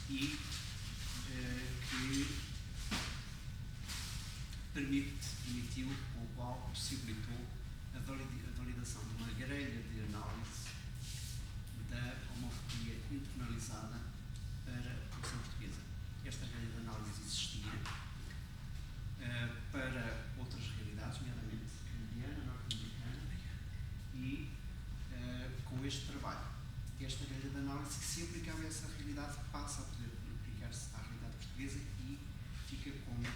e que permitiu, ou qual possibilitou a validação de uma grelha de análise da homofobia internalizada para a população portuguesa. Esta grelha de análise existia para outras realidades, nomeadamente canadiana, norte-americana, e com este trabalho, esta grelha de análise que se aplicava a essa realidade passa a poder aplicar-se à realidade portuguesa e fica como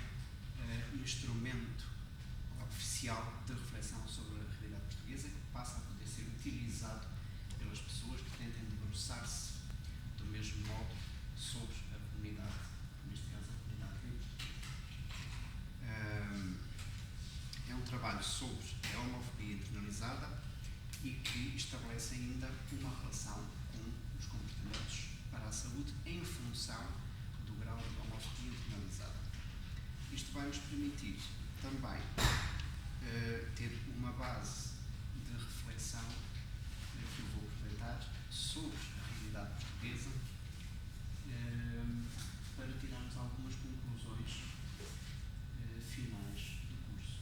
instrumento oficial de reflexão sobre a realidade portuguesa, que passa a poder ser utilizado pelas pessoas que tentem debruçar-se do mesmo modo sobre a comunidade, neste caso a comunidade gay. É um trabalho sobre a homofobia internalizada e que estabelece ainda uma relação com os comportamentos para a saúde em função do grau de homofobia internalizada. Isto vai nos permitir também ter uma base de reflexão que eu vou aproveitar sobre a realidade portuguesa para tirarmos algumas conclusões finais do curso.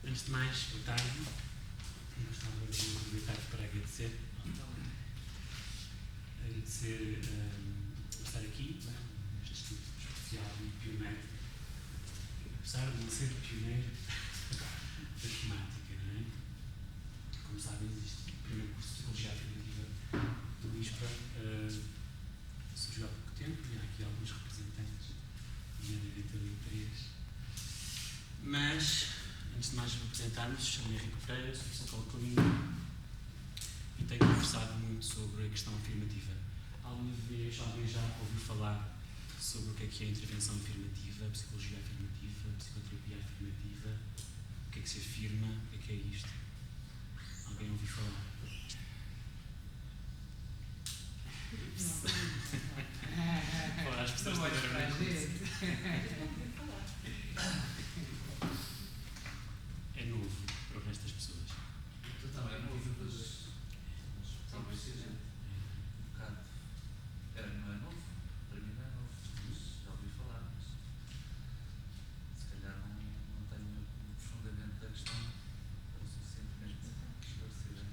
Antes de mais, boa tarde. Eu gostava de aproveitar para agradecer por estar aqui, neste estudo especial e pioneiro, apesar de não ser pioneiro da temática, não é? Como sabem, existe o primeiro curso de Psicologia Afirmativa do ISPA, surgiu há pouco tempo e há aqui alguns representantes e a diretoria 3. Mas, antes de mais apresentarmos, chamo-me Henrique Pereira, sou psicólogo clínico e tenho conversado muito sobre a questão afirmativa. Alguma vez alguém já ouviu falar sobre o que é a intervenção afirmativa, a psicologia afirmativa, a psicoterapia afirmativa, o que é que se afirma, o que é isto? Alguém ouviu falar? Fora as pessoas não olhes para a gente. É novo para o resto das pessoas. Tu também é novo, mas talvez seja um bocado. Não é novo? Para mim não é novo, mas já ouvi falar, mas se calhar não tenho um profundamento da questão o suficientemente esclarecida.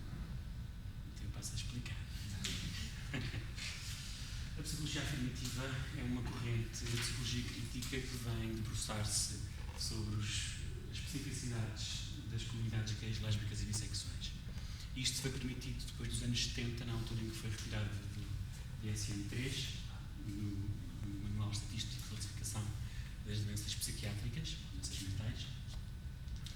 Então eu passo a explicar. A psicologia afirmativa é uma corrente de psicologia crítica que vem debruçar-se sobre as especificidades das comunidades gays, lésbicas e bissexuais. Isto foi permitido depois dos anos 70, na altura em que foi retirado do DSM-3, no Manual Estatístico de Classificação das Doenças Psiquiátricas, doenças mentais.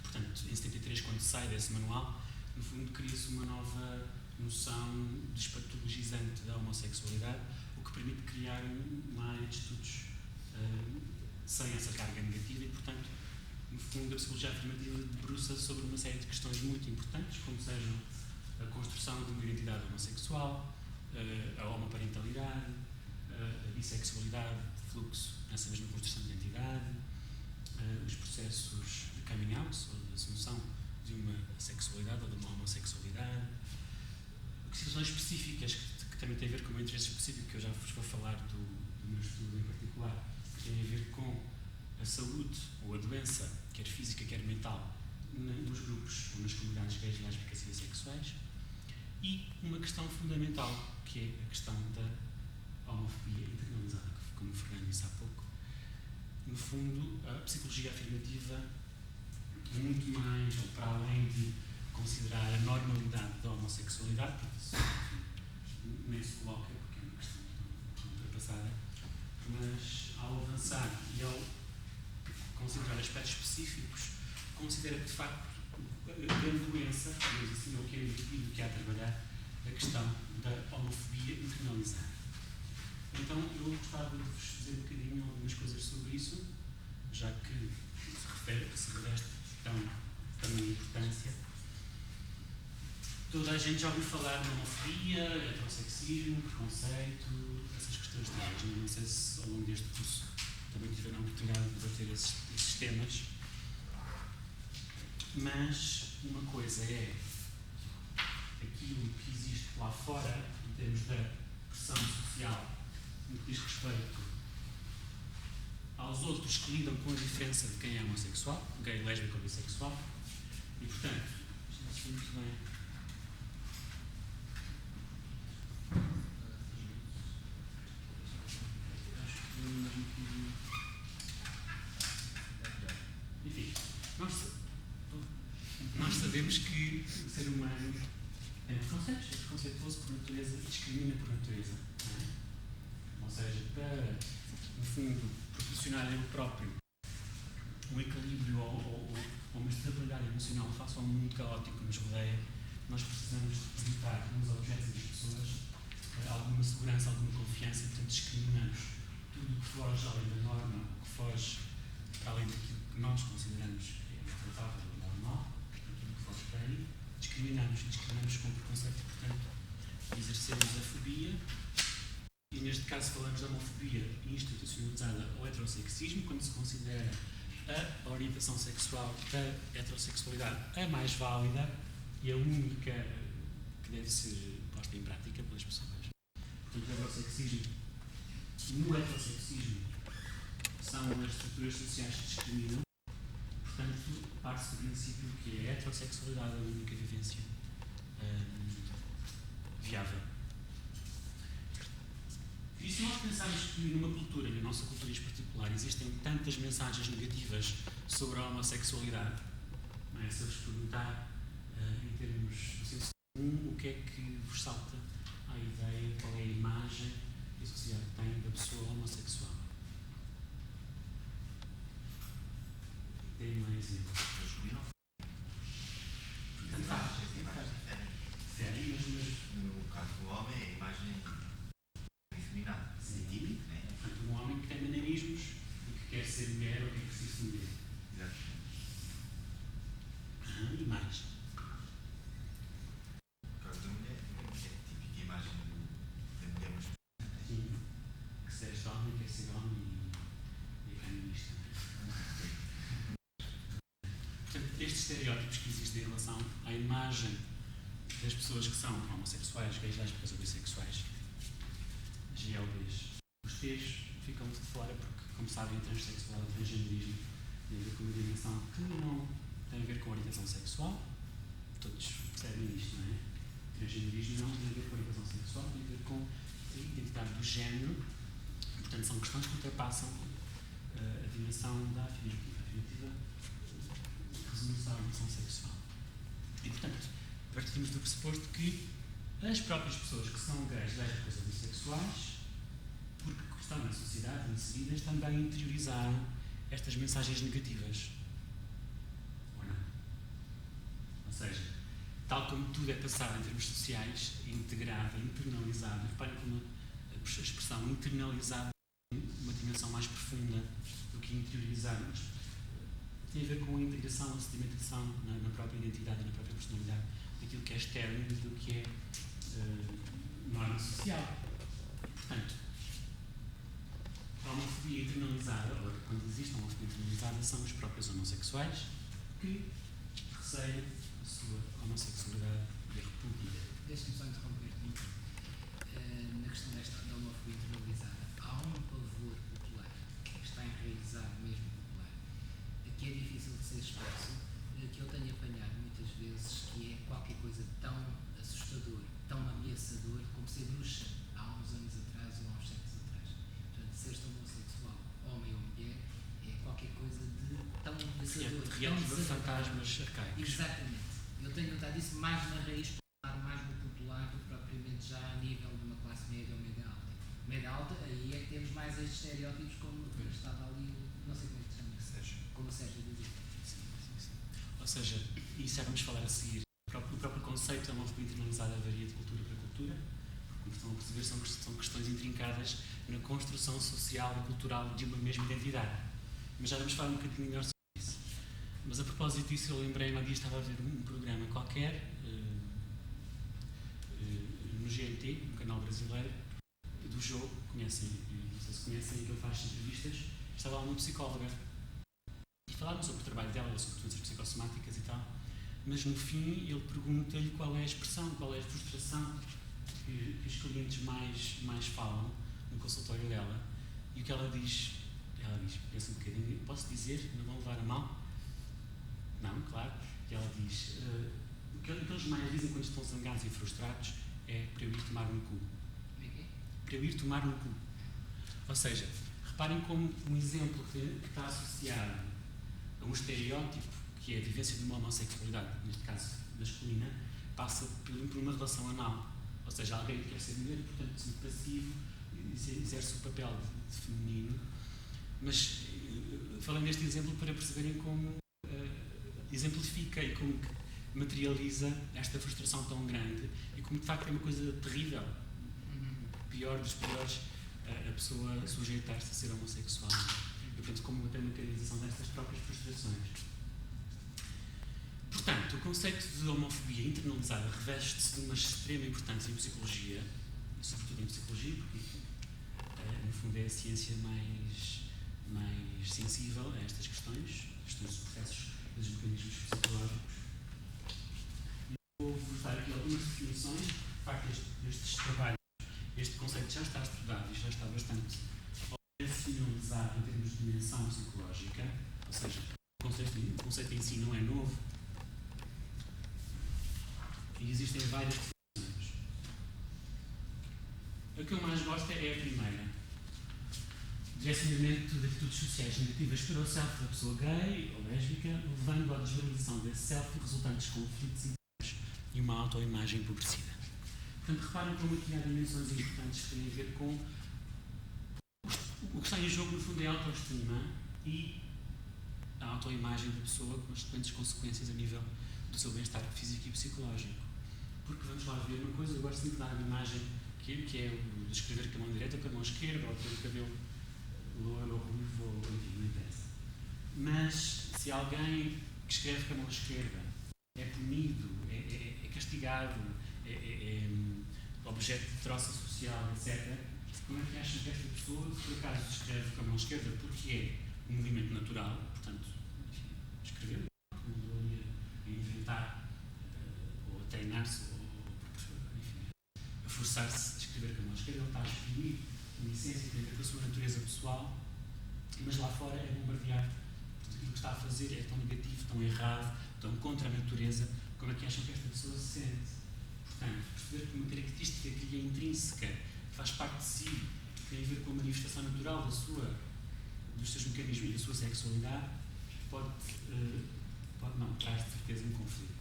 Portanto, em 73, quando sai desse manual, no fundo cria-se uma nova noção despatologizante da homossexualidade, o que permite criar uma área de estudos sem essa carga negativa e, portanto, no fundo, a psicologia afirmativa debruça sobre uma série de questões muito importantes, como sejam a construção de uma identidade homossexual, a homoparentalidade, a bissexualidade, de fluxo nessa mesma construção de identidade, os processos de coming out, ou de assunção de uma sexualidade ou de uma homossexualidade, questões específicas que também têm a ver com o meu interesse específico, que eu já vos vou falar do meu estudo em particular, que tem a ver com a saúde ou a doença, quer física, quer mental, nos grupos ou nas comunidades gays, lésbicas e bissexuais, e uma questão fundamental, que é a questão da homofobia internalizada, como o Fernando disse há pouco. No fundo, a psicologia afirmativa, muito mais, ou para além de considerar a normalidade da homossexualidade, porque isso nem se coloca, porque é uma questão ultrapassada, mas ao avançar e ao considerar aspectos específicos, considera que de facto a grande doença, digamos assim, ou que é o indivíduo que há a trabalhar, a questão da homofobia internalizada. Então eu gostava de vos dizer um bocadinho algumas coisas sobre isso, já que se reveste tão importância. Toda a gente já ouviu falar de homofobia, heterossexismo, preconceito, essas questões todas. Não sei se ao longo deste curso também tiveram a oportunidade de debater esses temas. Mas uma coisa é aquilo que existe lá fora, em termos da pressão social, no que diz respeito aos outros que lidam com a diferença de quem é homossexual, gay, lésbico ou bissexual, e portanto, isto não se vê muito bem. Enfim, nós sabemos que o ser humano é preconceituoso por natureza e discrimina por natureza. Não é? Ou seja, para, no fundo, proporcionar a ele próprio um equilíbrio ou uma estabilidade emocional face ao mundo caótico que nos rodeia, nós precisamos depositar nos objetos e nas pessoas alguma segurança, alguma confiança, e portanto discriminamos tudo o que foge além da norma, o que foge para além daquilo que nós consideramos que é aceitável ou normal, aquilo que foge para aí, discriminamos com preconceito e, portanto, exercemos a fobia. E neste caso falamos da homofobia institucionalizada ao heterossexismo, quando se considera a orientação sexual da heterossexualidade a mais válida e a única que deve ser posta em prática pelas pessoas. Portanto, o heterossexismo, no heterossexismo, são as estruturas sociais que discriminam. Portanto, parte-se do princípio que a heterossexualidade é a única vivência viável. E se nós pensarmos que numa cultura, e na nossa cultura em particular, existem tantas mensagens negativas sobre a homossexualidade, não é? Se eu vos perguntar, em termos do senso comum, o que é que vos salta à ideia, qual é a imagem que a sociedade tem da pessoa homossexual? Tem um exemplo. Sério, mas no caso do homem, é a imagem feminina. sim. Típico, né? Portanto, um homem que tem maneirismos e que quer ser mulher ou que é preciso ser mulher. Exato. E mais? No caso da mulher, é a típica imagem da mulher masculina. Sim. Que se és homem, quer ser homem e é feminista. Portanto, estes estereótipos que existem em relação à imagem das pessoas que são homossexuais, gays, lésbicas ou bissexuais, GLBs, os T's ficam de fora porque, como sabem, a transexualidade, o transgenerismo tem a ver com uma dimensão que não tem a ver com a orientação sexual. Todos percebem isto, não é? O transgenerismo não tem a ver com a orientação sexual, tem a ver com a identidade do género. Portanto, são questões que ultrapassam a dimensão da afirmativa resolução da orientação sexual. E, portanto, partimos do pressuposto que as próprias pessoas que são gays, lésbicas ou bissexuais, porque estão na sociedade inseridas, também interiorizaram estas mensagens negativas. Ou não? Ou seja, tal como tudo é passado em termos sociais, integrado, internalizado, reparem como a expressão internalizado tem uma dimensão mais profunda do que interiorizarmos. Tem a ver com a integração, a sedimentação na própria identidade e na própria personalidade daquilo que é externo e daquilo que é norma social. Portanto, a homofobia internalizada, ou quando existe uma homofobia internalizada, são os próprios homossexuais que receiam a sua homossexualidade e a repúdia. Deixa-me só interromper-te um pouco. Na questão desta da homofobia internalizada, há um pavor popular que está enraizado mesmo popular, que é difícil de ser expresso, que eu tenho apanhado muitas vezes, que é qualquer coisa tão assustador, tão ameaçador como ser bruxa há uns anos atrás ou há uns séculos atrás. Portanto, ser homossexual, homem ou mulher, é qualquer coisa de tão ameaçador. Reativa fantasmas arcaicos. Exatamente. Eu tenho notado isso mais na raiz popular, mais no popular, do que propriamente já a nível de uma classe média ou média alta. Média alta, aí é que temos mais estes estereótipos, como estava ali, não sei como é que se chama, como o Sérgio dizia. Ou seja, isso já vamos falar a seguir. O próprio conceito da homofobia internalizada varia de cultura para cultura, porque, como estão a perceber, são questões intrincadas na construção social e cultural de uma mesma identidade. Mas já vamos falar um bocadinho melhor sobre isso. Mas a propósito disso, eu lembrei-me, há dias estava a ver um programa qualquer, no GNT, um canal brasileiro, do jogo, conhecem, não sei se conhecem, que ele faz entrevistas, estava lá uma psicóloga. E falaram sobre o trabalho dela, sobre doenças psicossomáticas e tal, mas no fim ele pergunta-lhe qual é a expressão, qual é a frustração que os clientes mais falam no consultório dela, e o que ela diz, pensa um bocadinho, posso dizer, não vão levar a mal? Não, claro. E ela diz, o que eles mais dizem quando estão zangados e frustrados é para eu ir tomar no cu. Para eu ir tomar no cu. Ou seja, reparem como um exemplo que está associado a um estereótipo, que é a vivência de uma homossexualidade, neste caso masculina, passa por uma relação anal. Ou seja, alguém que quer ser mulher e, portanto, sendo passivo, exerce o papel de feminino. Mas falei neste exemplo para perceberem como exemplifica e como que materializa esta frustração tão grande e como de facto é uma coisa terrível, pior dos piores, a pessoa sujeitar-se a ser homossexual. E, portanto, como até materialização destas próprias frustrações. Portanto, o conceito de homofobia internalizada reveste-se de uma extrema importância em psicologia, sobretudo em psicologia, porque no fundo é a ciência mais sensível a estas questões dos processos, dos mecanismos psicológicos. Vou-vos dar aqui algumas definições. De facto, estes trabalhos, este conceito já está estudado e já está bastante operacionalizado em termos de dimensão psicológica, ou seja, o conceito em si não é novo e existem várias definições. A que eu mais gosto é a primeira. Direcionamento de atitudes sociais negativas para o self da pessoa gay ou lésbica, levando à desvalorização desse self e resultantes conflitos internos e uma autoimagem empobrecida. Portanto, reparem como aqui há dimensões importantes que têm a ver com o que está em jogo, no fundo, é a autoestima e a autoimagem da pessoa, com as sequentes consequências a nível do seu bem-estar físico e psicológico. Porque vamos lá ver uma coisa, eu gosto sempre de dar uma imagem que é o de escrever com a mão direita ou com a mão esquerda, ou ter o cabelo loiro ou ruivo, ou enfim, não interessa. Mas se alguém que escreve com a mão esquerda é punido, é castigado, é objeto de troça social, etc., como é que acham que esta pessoa, por acaso, escreve com a mão esquerda porque é um movimento natural, portanto, enfim, escrever, não estou a inventar, ou a treinar-se, ou enfim, a forçar-se a escrever com a mão esquerda, ele está a exprimir uma essência que tem a ver com a sua natureza pessoal, mas lá fora é bombardeado. Portanto, aquilo que está a fazer é tão negativo, tão errado, tão contra a natureza, como é que acham que esta pessoa se sente? Portanto, perceber que uma característica que lhe é intrínseca, que faz parte de si, que tem a ver com a manifestação natural dos seus mecanismos e da sua sexualidade, traz de certeza um conflito.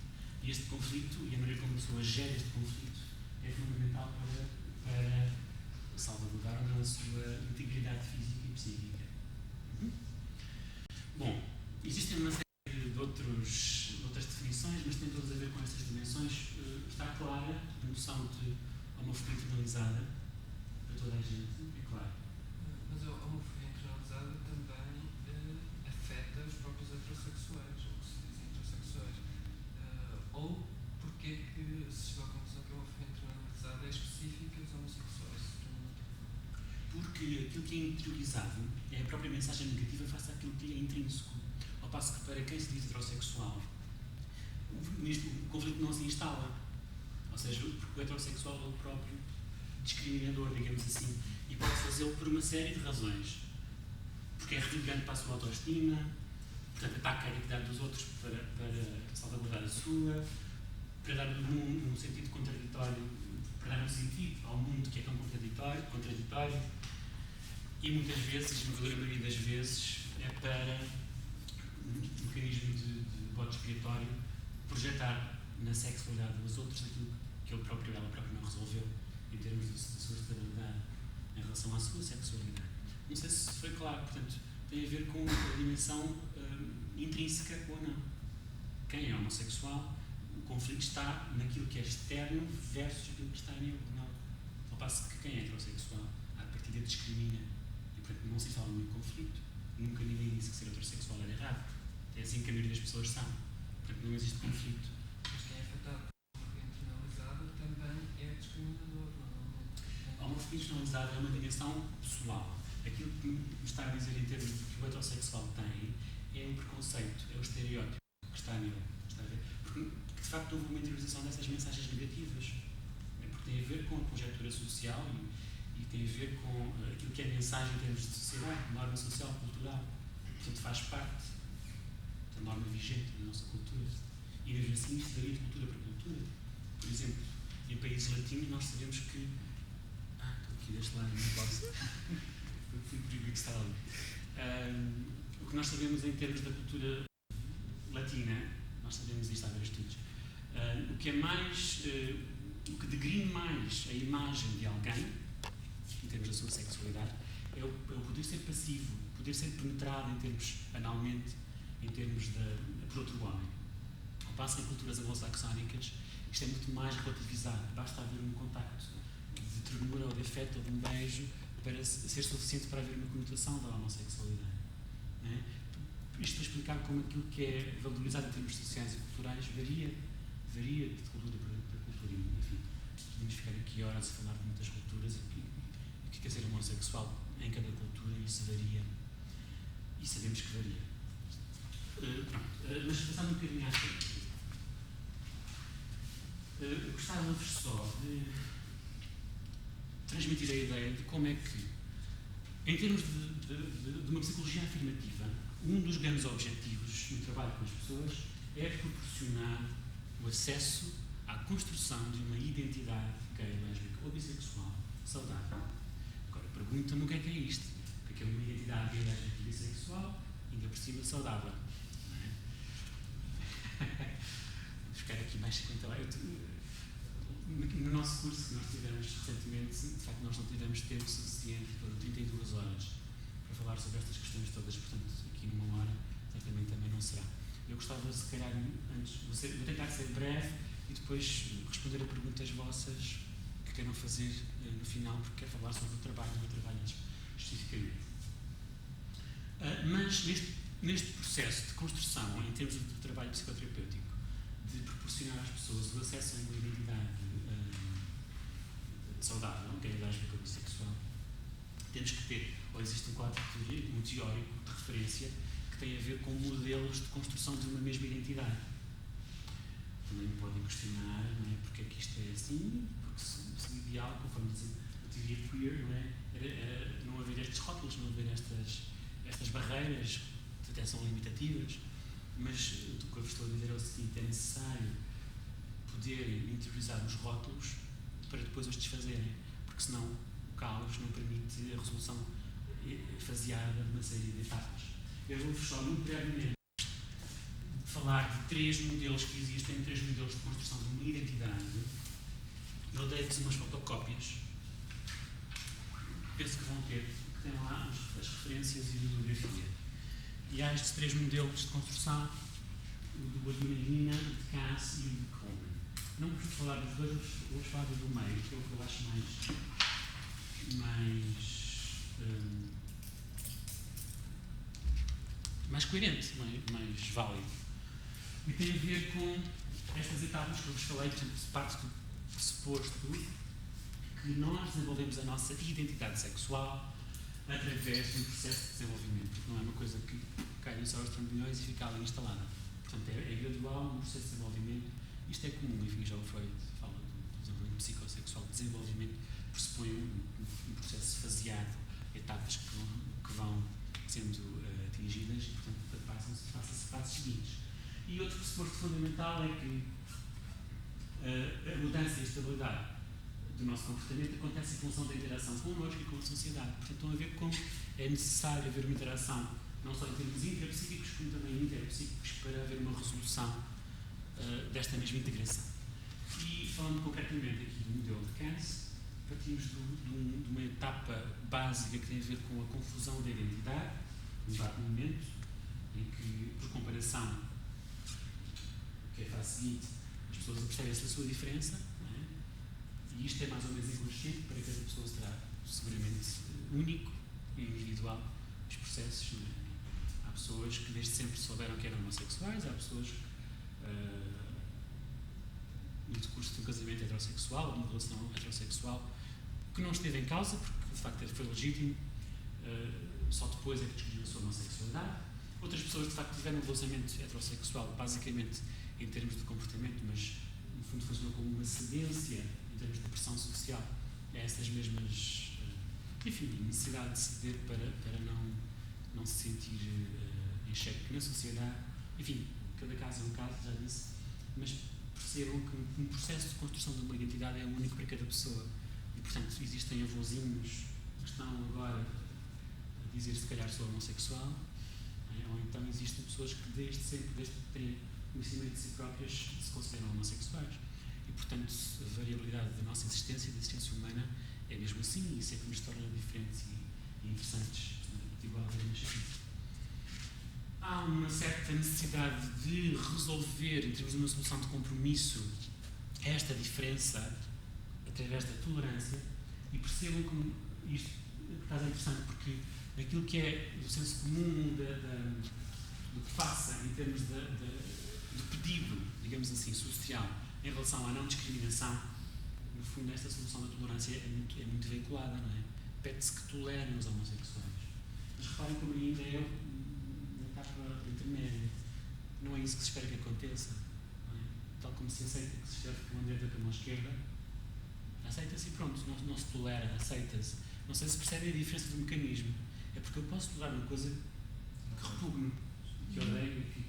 E este conflito, e a maneira como a pessoa gera este conflito, é fundamental para salvaguardar ou não a sua integridade física e psíquica. Bom, existem uma série de outras definições, mas têm todas a ver com estas dimensões. Está clara a noção de homofobia internalizada para toda a gente, é claro. Mas a homofobia internalizada também afeta os próprios heterossexuais, ou que se dizem heterossexuais. Ou porque é que se chegou à conclusão que a homofobia internalizada é específica dos homossexuais? Porque aquilo que é interiorizado é a própria mensagem negativa face àquilo que é intrínseco. Ao passo que para quem se diz heterossexual, o conflito não se instala. Ou seja, porque o heterossexual é o próprio discriminador, digamos assim, e pode fazê-lo por uma série de razões. Porque é revigorante para a sua autoestima, portanto ataca a identidade dos outros para salvaguardar a sua, para dar um sentido contraditório, para dar um sentido ao mundo que é tão contraditório, e muitas vezes, a esmagadora maioria das vezes, é para um mecanismo de bode expiatório projetar na sexualidade dos outros aquilo que ela própria não resolveu em termos da sua estabilidade em relação à sua sexualidade. Não sei se foi claro, portanto, tem a ver com a dimensão intrínseca ou não. Quem é homossexual, o conflito está naquilo que é externo versus aquilo que está nele ou não. Ao passo que quem é heterossexual, à partida discrimina e, portanto, não se fala muito conflito. Nunca ninguém disse que ser heterossexual era errado. É assim que a maioria das pessoas são. Portanto, não existe conflito. Mas quem é afetado por homofobia internalizada também é discriminador, normalmente. A homofobia internalizada é uma dimensão pessoal. Aquilo que me está a dizer em termos do que o heterossexual tem é um preconceito, é o estereótipo que está nele. Está a ver? Porque de facto houve uma interiorização dessas mensagens negativas. É porque tem tem a ver com a conjectura social e tem a ver com aquilo que é a mensagem em termos de sociedade, norma social, cultural. Portanto, faz parte da norma vigente da nossa cultura. E mesmo assim, isto varia de cultura para cultura. Por exemplo, em países latinos, nós sabemos que. Estou aqui deste lado, não posso. Fui proibido de estar ali. O que nós sabemos em termos da cultura latina, nós sabemos isto há vários estudos, o que é mais, o que degrine mais a imagem de alguém, em termos da sua sexualidade, é o poder ser passivo, poder ser penetrado em termos analmente, em termos por outro homem. Ao passo em culturas anglo-saxónicas, isto é muito mais relativizado, basta haver um contacto de ternura ou de afeto ou de um beijo para ser suficiente para haver uma conotação da homossexualidade. Não é? Isto para explicar como aquilo que é valorizado em termos sociais e culturais varia de cultura para cultura. Enfim, podemos ficar aqui horas a falar de muitas culturas e o que é ser homossexual em cada cultura, e isso varia. E sabemos que varia. Mas passando um bocadinho à frente. Gostava-vos só de transmitir a ideia de como é que, em termos de uma psicologia afirmativa, um dos grandes objetivos no trabalho com as pessoas é proporcionar o acesso à construção de uma identidade gay, lésbica ou bissexual saudável. Agora, pergunta-me o que é isto? O que é uma identidade gay, lésbica e bissexual, ainda por cima saudável? Não é? Vou ficar aqui mais 50 horas. No nosso curso que nós tivemos recentemente, de facto nós não tivemos tempo suficiente, foram 32 horas para falar sobre estas questões todas, portanto aqui numa hora certamente também não será. Eu gostava, se calhar, antes, vou tentar ser breve e depois responder a perguntas vossas que queiram fazer no final, porque quero falar sobre o trabalho especificamente. Mas neste processo de construção, em termos de trabalho psicoterapêutico, de proporcionar às pessoas o acesso a uma identidade saudável, gay, lésbica ou bissexual, temos que ter, ou existe um quadro teórico de referência que tem a ver com modelos de construção de uma mesma identidade. Também me podem questionar, não é, porque é que isto é assim, porque se o ideal, conforme diz a teoria queer, não é, era não haver estes rótulos, não haver estas barreiras que até são limitativas, mas o que eu vos estou a dizer é o seguinte: é necessário poderem interiorizar os rótulos para depois os desfazerem, porque senão o caos não permite a resolução faseada de uma série de etapas. Eu vou-vos só muito brevemente falar de 3 modelos que existem, 3 modelos de construção de uma identidade. Eu dei-vos umas fotocópias, penso que vão ter, que têm lá as referências e a bibliografia. E há estes 3 modelos de construção, o do Adina, o de Cass e o de Coleman. Não vou falar dos dois, vou falar do meio, que é o que eu acho mais coerente, mais válido. E tem a ver com estas etapas que eu vos falei, portanto, parte do pressuposto que nós desenvolvemos a nossa identidade sexual através de um processo de desenvolvimento, porque não é uma coisa que cai nos aos trambolhões e fica ali instalada. Portanto, é gradual, um processo de desenvolvimento. Isto é comum, enfim, já o Freud fala do desenvolvimento psicossexual. O desenvolvimento pressupõe um processo faseado, etapas que vão sendo atingidas e, portanto, passam-se fases seguintes. E outro pressuposto fundamental é que a mudança e a estabilidade do nosso comportamento acontece em função da interação connosco e com a sociedade. Portanto, estão a ver como é necessário haver uma interação, não só em termos intrapsíquicos, como também interpsíquicos, para haver uma resolução desta mesma integração. E, falando concretamente aqui do modelo de Cass, partimos de uma etapa básica que tem a ver com a confusão da identidade, um dado momento em que, por comparação, que é a fase seguinte, as pessoas percebem-se da sua diferença, não é? E isto é mais ou menos inconsciente, para cada pessoa será seguramente único e individual os processos. Não é? Há pessoas que desde sempre souberam que eram homossexuais, há pessoas no decurso de um casamento heterossexual, ou de uma relação heterossexual, que não esteve em causa, porque de facto foi legítimo, só depois é que descobriu a sua homossexualidade. Outras pessoas de facto tiveram um relacionamento heterossexual, basicamente em termos de comportamento, mas no fundo funcionou como uma cedência termos de pressão social, a essas mesmas, enfim, necessidade de ceder para não se sentir em xeque na sociedade. Enfim, cada caso é um caso, já disse, mas percebam que um processo de construção de uma identidade é único para cada pessoa. E, portanto, existem avôzinhos que estão agora a dizer se calhar sou homossexual, ou então existem pessoas que desde que têm conhecimento de si próprias se consideram homossexuais. E, portanto, a variabilidade da nossa existência, da existência humana, é mesmo assim, e isso é que nos torna diferentes e interessantes, de igual a nascer. Há uma certa necessidade de resolver, em termos de uma solução de compromisso, esta diferença através da tolerância, e percebam como isto é interessante, porque aquilo que é o senso comum do que passa em termos do pedido, digamos assim, social, em relação à não discriminação, no fundo, esta solução da tolerância é muito vinculada, não é? Pede-se que tolerem os homossexuais. Mas reparem como ainda é uma etapa intermédia. Não é isso que se espera que aconteça. Não é? Tal como se aceita que se escreve com a direita com a mão esquerda, aceita-se e pronto, não se tolera, aceita-se. Não sei se percebem a diferença do mecanismo. É porque eu posso tolerar uma coisa que repugno, que odeio e que.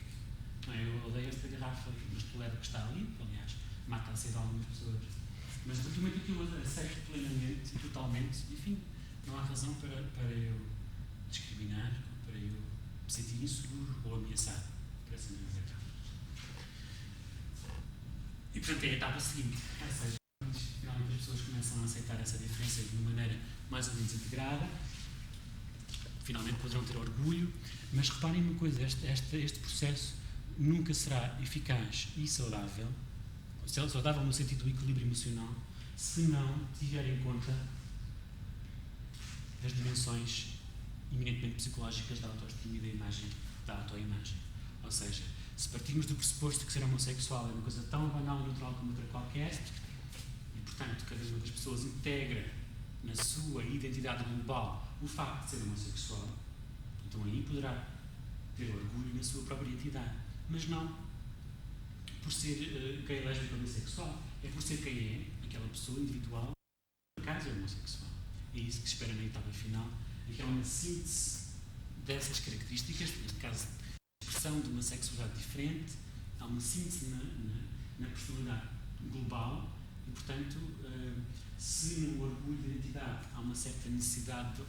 Não é? Eu odeio esta garrafa, mas tolero que está ali, aliás, mata a sede de algumas pessoas. Mas do momento que eu aceito plenamente e totalmente, enfim, não há razão para eu discriminar, para eu me sentir inseguro ou ameaçado. Parece-me dizer. E portanto é a etapa seguinte, ou seja, finalmente as pessoas começam a aceitar essa diferença de uma maneira mais ou menos integrada, finalmente poderão ter orgulho, mas reparem uma coisa, este processo nunca será eficaz e saudável no sentido do equilíbrio emocional, se não tiver em conta as dimensões eminentemente psicológicas da autoestima e da autoimagem. Ou seja, se partirmos do pressuposto que ser homossexual é uma coisa tão banal e natural como outra qualquer, e portanto cada uma das pessoas integra na sua identidade global o facto de ser homossexual, então aí poderá ter orgulho na sua própria identidade. Mas não por ser gay, lésbico ou bissexual, é por ser quem é, aquela pessoa individual, por acaso é homossexual. É isso que se espera na etapa final, em que há uma síntese dessas características, neste caso, a expressão de uma sexualidade diferente, há uma síntese na personalidade global e, portanto, se no orgulho de identidade há uma certa necessidade,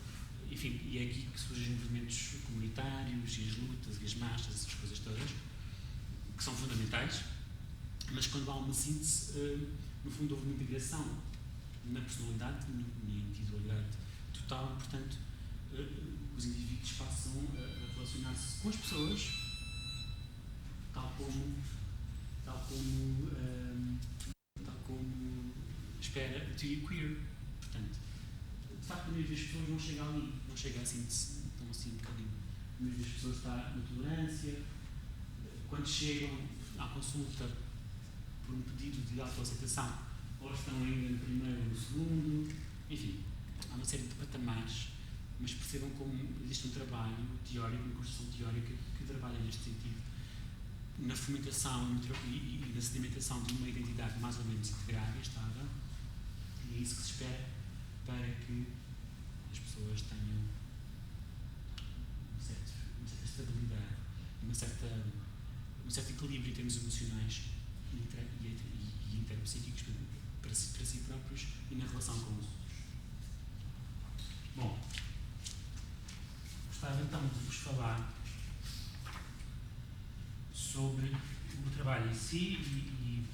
enfim, e é aqui que surgem os movimentos comunitários e as lutas e as marchas, essas coisas todas, que são fundamentais, mas quando há uma síntese, no fundo houve uma integração na personalidade, na individualidade total, portanto, os indivíduos passam a relacionar-se com as pessoas tal como espera a teoria queer. Portanto, de facto, a maioria das pessoas não chega ali, não chega assim, estão assim um bocadinho. A maioria das pessoas está na tolerância. Quando chegam à consulta por um pedido de autoaceitação, ou estão ainda no primeiro ou no segundo, enfim, há uma série de patamares, mas percebam como existe um trabalho teórico, uma construção teórica que trabalha neste sentido, na fomentação e na sedimentação de uma identidade mais ou menos integrada e estável, e é isso que se espera para que as pessoas tenham uma certa estabilidade, um certo equilíbrio em termos emocionais e interpsíquicos para si próprios e na relação com os outros. Bom, gostava então de vos falar sobre o trabalho em si e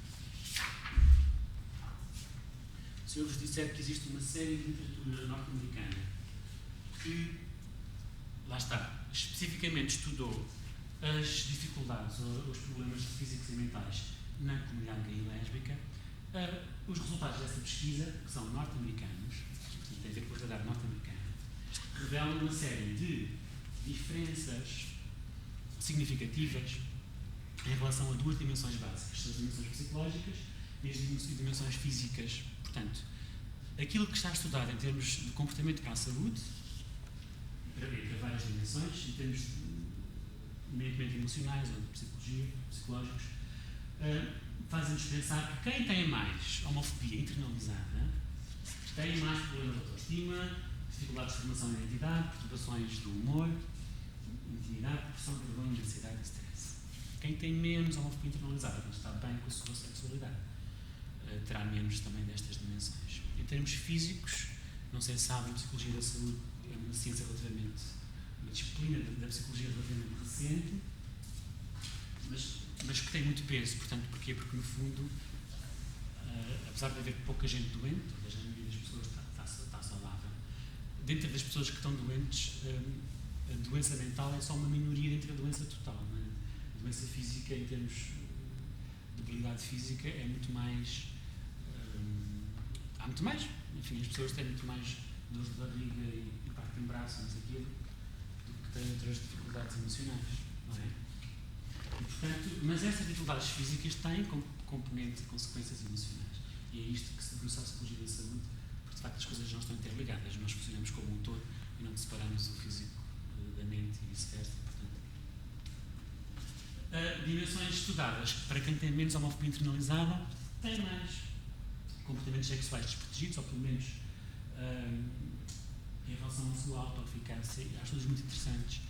se eu vos disser que existe uma série de literatura norte-americana que, lá está, especificamente estudou as dificuldades ou os problemas físicos e mentais na comunidade gay e lésbica, os resultados dessa pesquisa, que são norte-americanos, portanto tem a ver com a realidade norte-americana, revelam uma série de diferenças significativas em relação a duas dimensões básicas, as dimensões psicológicas e as dimensões físicas. Portanto, aquilo que está estudado em termos de comportamento para a saúde, para várias dimensões, em termos eminentemente emocionais ou de psicológicos, fazem-nos pensar que quem tem mais homofobia internalizada tem mais problemas de autoestima, dificuldades de formação de identidade, perturbações do humor, intimidade, depressão, vergonha, ansiedade e stress. Quem tem menos homofobia internalizada, mas está bem com a sua sexualidade, terá menos também destas dimensões. Em termos físicos, não sei se sabem, a psicologia da saúde é uma ciência relativamente, uma disciplina da psicologia relativamente recente, mas que tem muito peso. Portanto, porquê? Porque, no fundo, apesar de haver pouca gente doente, ou seja, a maioria das pessoas está saudável, dentro das pessoas que estão doentes, a doença mental é só uma minoria dentro da doença total. Não é? A doença física, em termos de debilidade física, é muito mais. Há muito mais. Enfim, as pessoas têm muito mais dores de barriga e parte em braço, não sei aquilo, do que têm outras dificuldades emocionais. Não é? E, portanto, mas essas dificuldades físicas têm componentes e consequências emocionais. E é isto que se debruça a psicologia da saúde, porque de facto as coisas não estão interligadas. Nós funcionamos como um todo e não separamos o físico da mente e vice-versa. Dimensões estudadas para quem tem menos homofobia internalizada tem mais comportamentos sexuais desprotegidos, ou pelo menos em relação à sua autoeficácia. Há estudos muito interessantes.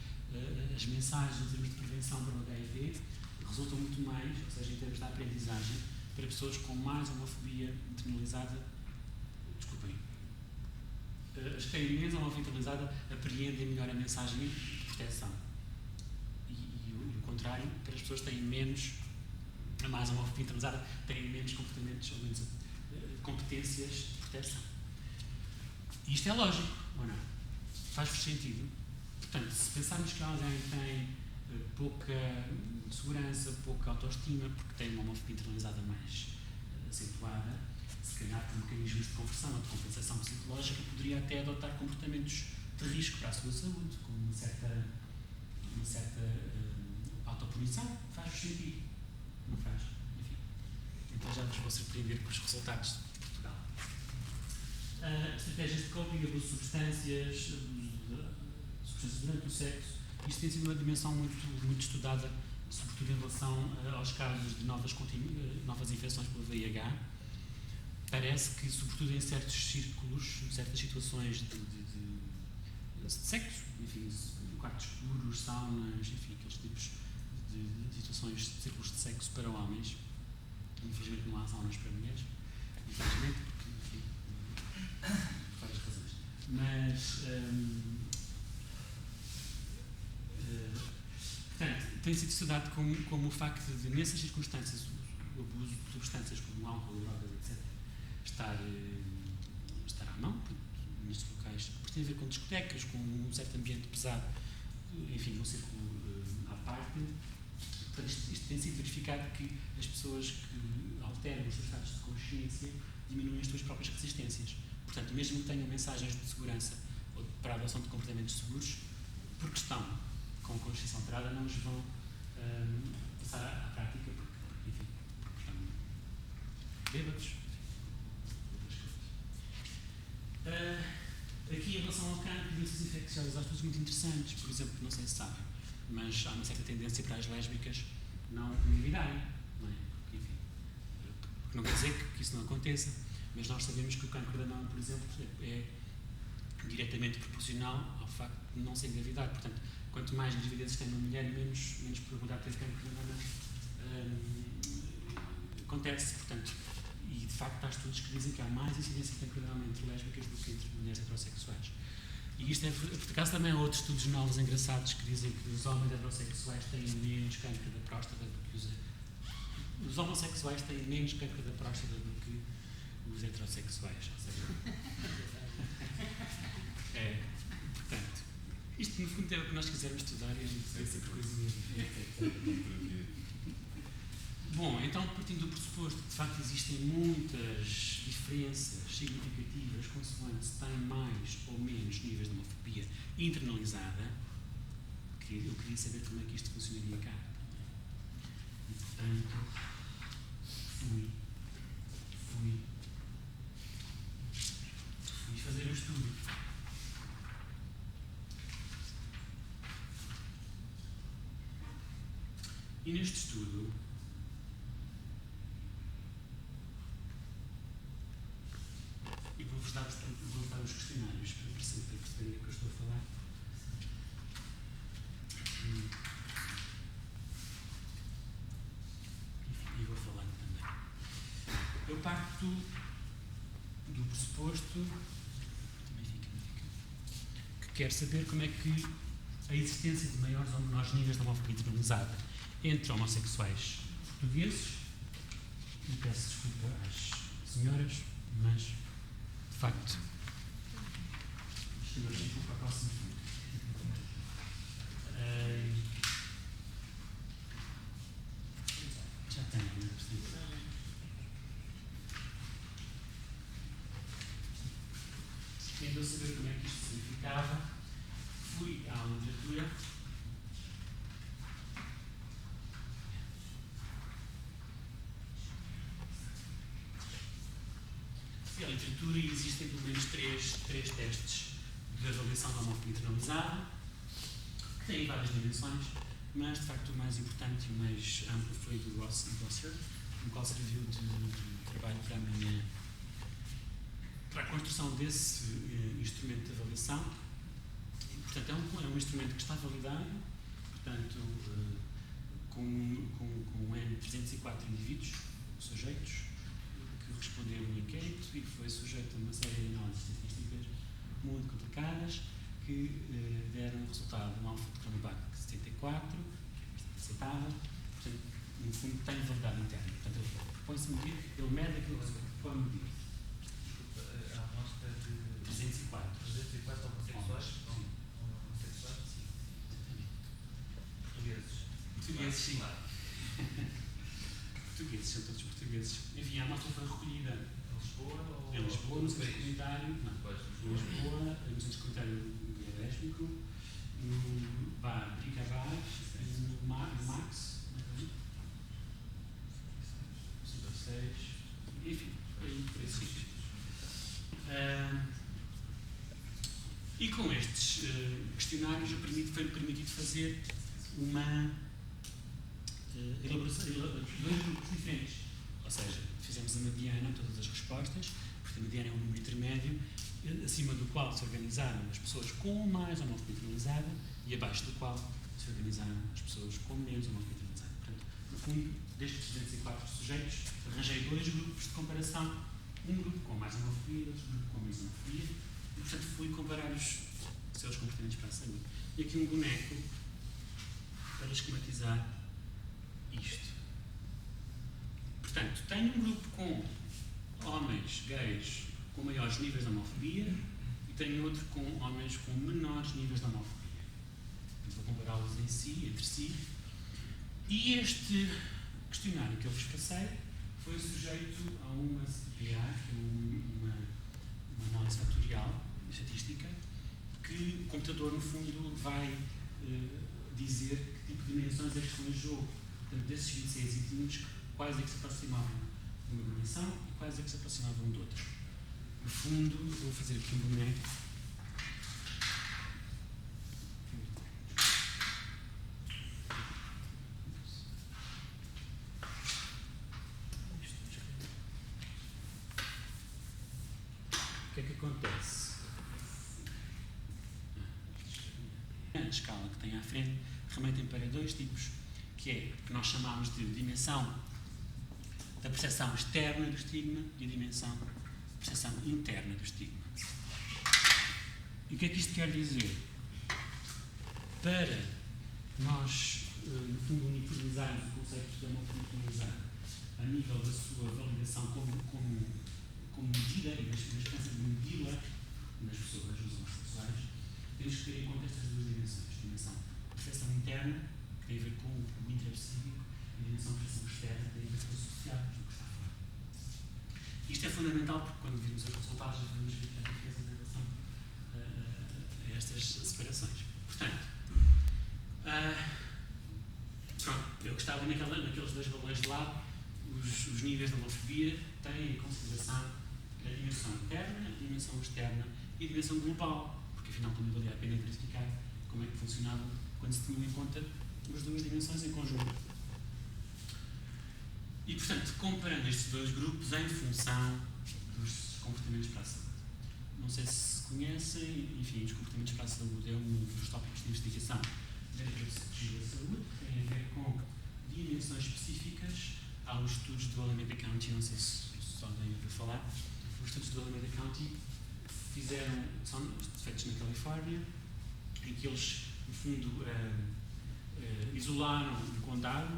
As mensagens em termos de prevenção para o HIV resultam muito mais, ou seja, em termos de aprendizagem, para pessoas com mais homofobia internalizada. Desculpem. As que têm menos homofobia internalizada apreendem melhor a mensagem de proteção. E o contrário, para as pessoas que têm menos, a mais homofobia internalizada, têm menos comportamentos, ou menos competências de proteção. E isto é lógico, ou não? Faz-vos sentido? Portanto, se pensarmos que alguém tem pouca segurança, pouca autoestima, porque tem uma homofobia internalizada mais acentuada, se calhar por mecanismos de conversão ou de compensação psicológica, poderia até adotar comportamentos de risco para a sua saúde, como uma certa autopunição. Faz-vos sentido? Não faz? Enfim. Então já vos vou surpreender com os resultados de Portugal. Estratégias de coping, abuso de substâncias durante o sexo. Isto tem sido uma dimensão muito estudada, sobretudo em relação aos casos de novas infecções pelo VIH. Parece que, sobretudo em certos círculos, certas situações de sexo, enfim, quartos escuros, saunas, enfim, aqueles tipos de situações de círculos de sexo para homens. Infelizmente não há saunas para mulheres, infelizmente, porque, enfim, por várias razões. Mas, portanto, tem sido estudado como o facto de, nessas circunstâncias, o abuso de substâncias como álcool, drogas, etc., estar à mão, nestes locais, porque tem a ver com discotecas, com um certo ambiente pesado, enfim, um círculo à parte. Portanto, isto tem sido verificado que as pessoas que alteram os seus estados de consciência diminuem as suas próprias resistências. Portanto, mesmo que tenham mensagens de segurança ou para a adoção de comportamentos seguros, porque estão com consciência alterada, não os vão passar à prática, porque estão bêbados. Aqui, em relação ao cancro e doenças infecciosas, há estudos muito interessantes. Por exemplo, não sei se sabem, mas há uma certa tendência para as lésbicas não engravidarem, não é? Porque não quer dizer que isso não aconteça, mas nós sabemos que o cancro da mama, por exemplo, é diretamente proporcional ao facto de não se engravidar. Portanto, quanto mais gravidezes tem uma mulher, menos probabilidade de ter cancro da mama acontece. Portanto, e de facto há estudos que dizem que há mais incidência de cancro da mama entre lésbicas do que entre mulheres heterossexuais. E isto por acaso também há outros estudos novos engraçados que dizem que os homens heterossexuais têm menos cancro da próstata do que os homossexuais têm menos cancro da próstata do que os heterossexuais. Ou seja, portanto, isto no fundo é o que nós quisermos estudar e a gente vê sempre coisinhas diferentes. Bom, então, partindo do pressuposto que de facto existem muitas diferenças significativas consoante se tem mais ou menos níveis de homofobia internalizada, que eu queria saber como é que isto funcionaria cá. E, portanto, fui fazer um estudo. E neste estudo vou dar os questionários para perceberem o que eu estou a falar. E vou falando também. Eu parto do pressuposto que quero saber como é que a existência de maiores ou menores níveis de homofobia internalizada entre homossexuais portugueses, e peço desculpa às senhoras, mas de facto senhoras, vou para a próxima. Já tenho, não é preciso. Querendo saber como é que isto significava, fui à literatura e existem pelo menos três testes de avaliação da homofobia internalizada, que têm várias dimensões, mas de facto o mais importante e o mais amplo foi do Ross e Gosser, no qual serviu de trabalho para a construção desse instrumento de avaliação. E, portanto, é um instrumento que está validado, portanto, com N304 indivíduos, sujeitos, que responderam no inquérito e que foi sujeito a uma série de análises estatísticas muito complicadas que deram o resultado de um alfa de Cronbach 74, que é bastante aceitável, portanto, no fundo tem validade interna. Portanto, ele propõe-se medir, ele mede aquilo que se propõe medir. Desculpa, a amostra de 304. 304 homossexuais? Homossexuais? Sim, exatamente. Portugueses? Portugueses, sim. Claro. Portugueses, são todos portugueses. Enfim, a amostra foi recolhida Em Lisboa ou... em Lisboa, no centro país? comunitário, não, Pois, em Lisboa, no centro comunitário lésbico, no bar Bricabás, no Max, enfim, por esses sítios. E com estes questionários foi permitido fazer uma elaboração de dois grupos diferentes. Ou seja, fizemos a mediana de todas as respostas, porque a mediana é um número intermédio, acima do qual se organizaram as pessoas com mais homofobia internalizada e abaixo do qual se organizaram as pessoas com menos homofobia internalizada. Portanto, no fundo, destes 204 sujeitos, arranjei dois grupos de comparação, um grupo com mais homofobia e outro grupo com menos homofobia, e, portanto, fui comparar os seus comportamentos para a saúde. E aqui um boneco para esquematizar isto. Portanto, tenho um grupo com homens gays com maiores níveis de homofobia e tenho outro com homens com menores níveis de homofobia. Vou compará-los entre si. E este questionário que eu vos passei foi sujeito a uma CPA, que é uma análise fatorial, estatística, que o computador, no fundo, vai dizer que tipo de dimensões é que estão em jogo. Portanto, desses 26 itens, quais é que se aproximavam de uma dimensão e quais é que se aproximavam de outros. No fundo, vou fazer aqui um boneco. O que é que acontece? A escala que tem à frente remetem para dois tipos, que é o que nós chamamos de dimensão da percepção externa do estigma e a dimensão da percepção interna do estigma. E o que é que isto quer dizer? Para nós, no fundo, uniformizarmos o conceito de homofobia internalizada a nível da sua validação como medida e da esperança de medi-la nas pessoas, nos homossexuais, temos que ter em conta estas duas dimensões. A dimensão da percepção interna, que tem a ver com o interpsíquico, e a dimensão da percepção externa, que tem a ver com o social, do que está fora. Isto é fundamental porque quando vimos os resultados vamos ver a riqueza em relação a estas separações. Portanto, pronto, eu gostava naqueles dois balões de lado, os níveis de homofobia têm em consideração a dimensão interna, a dimensão externa e a dimensão global, porque afinal também valia a pena verificar como é que funcionava quando se tinham em conta as duas dimensões em conjunto. E, portanto, comparando estes dois grupos em função dos comportamentos para a saúde. não sei se conhecem, enfim, os comportamentos para a saúde é um dos tópicos de investigação dentro da psicologia da saúde, que tem a ver com dimensões específicas. Há os estudos do Alameda County, não sei se alguém ouviu falar, os estudos do Alameda County são feitos na Califórnia, em que eles, no fundo, isolaram um condado,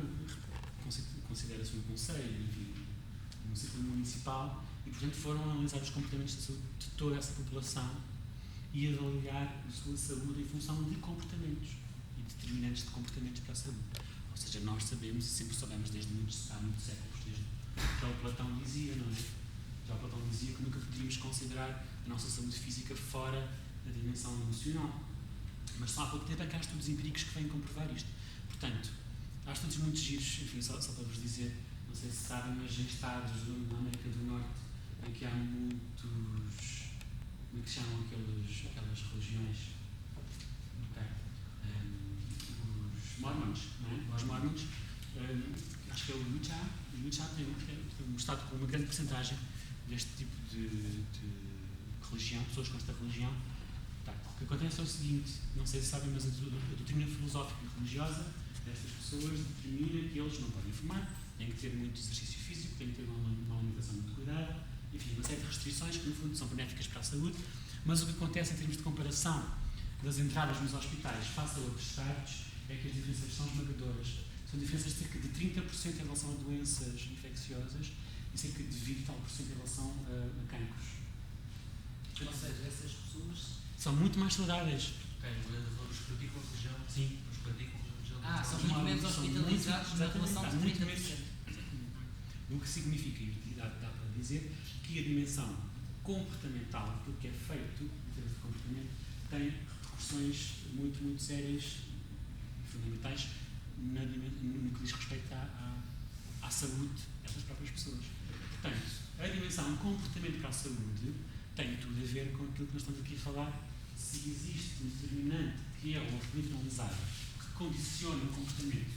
considera-se um conselho, enfim, um círculo municipal, e, portanto, foram analisar os comportamentos de saúde de toda essa população e avaliar a sua saúde em função de comportamentos e determinantes de comportamentos para a saúde. Ou seja, nós sabemos e sempre soubemos desde há muitos séculos, desde já o Platão dizia, não é? Já o Platão dizia que nunca poderíamos considerar a nossa saúde física fora da dimensão emocional. Mas só há pouco tempo é que há estudos empíricos que vêm comprovar isto. Portanto, há estudos muito giros, enfim, só para vos dizer, não sei se sabem, mas em estados na América do Norte em que há muitos, como é que se chamam aquelas religiões? Okay. Os Mormons, não é? Os Mormons, acho que é o Utah. O Utah tem um estado com uma grande porcentagem deste tipo de religião, pessoas com esta religião. Tá. O que acontece é o seguinte, não sei se sabem, mas a doutrina filosófica e religiosa destas pessoas determina que eles não podem fumar, têm que ter muito exercício físico, têm que ter uma alimentação muito cuidada, enfim, uma série de restrições que no fundo são benéficas para a saúde, mas o que acontece em termos de comparação das entradas nos hospitais face a outros estados é que as diferenças são esmagadoras. São diferenças de cerca de 30% em relação a doenças infecciosas e cerca de 20% em relação a cancros. Ou seja, essas pessoas São muito mais saudáveis. Os que praticam religião. Sim. Os que praticam religião. são muito menos hospitalizados na relação de 30%. O que significa, e dá para dizer, que a dimensão comportamental, aquilo que é feito em termos de comportamento, tem repercussões muito, muito sérias e fundamentais no que diz respeito à saúde dessas próprias pessoas. Portanto, a dimensão comportamento para a saúde tem tudo a ver com aquilo que nós estamos aqui a falar. Se existe um determinante que é o morfismo analisado que condiciona o comportamento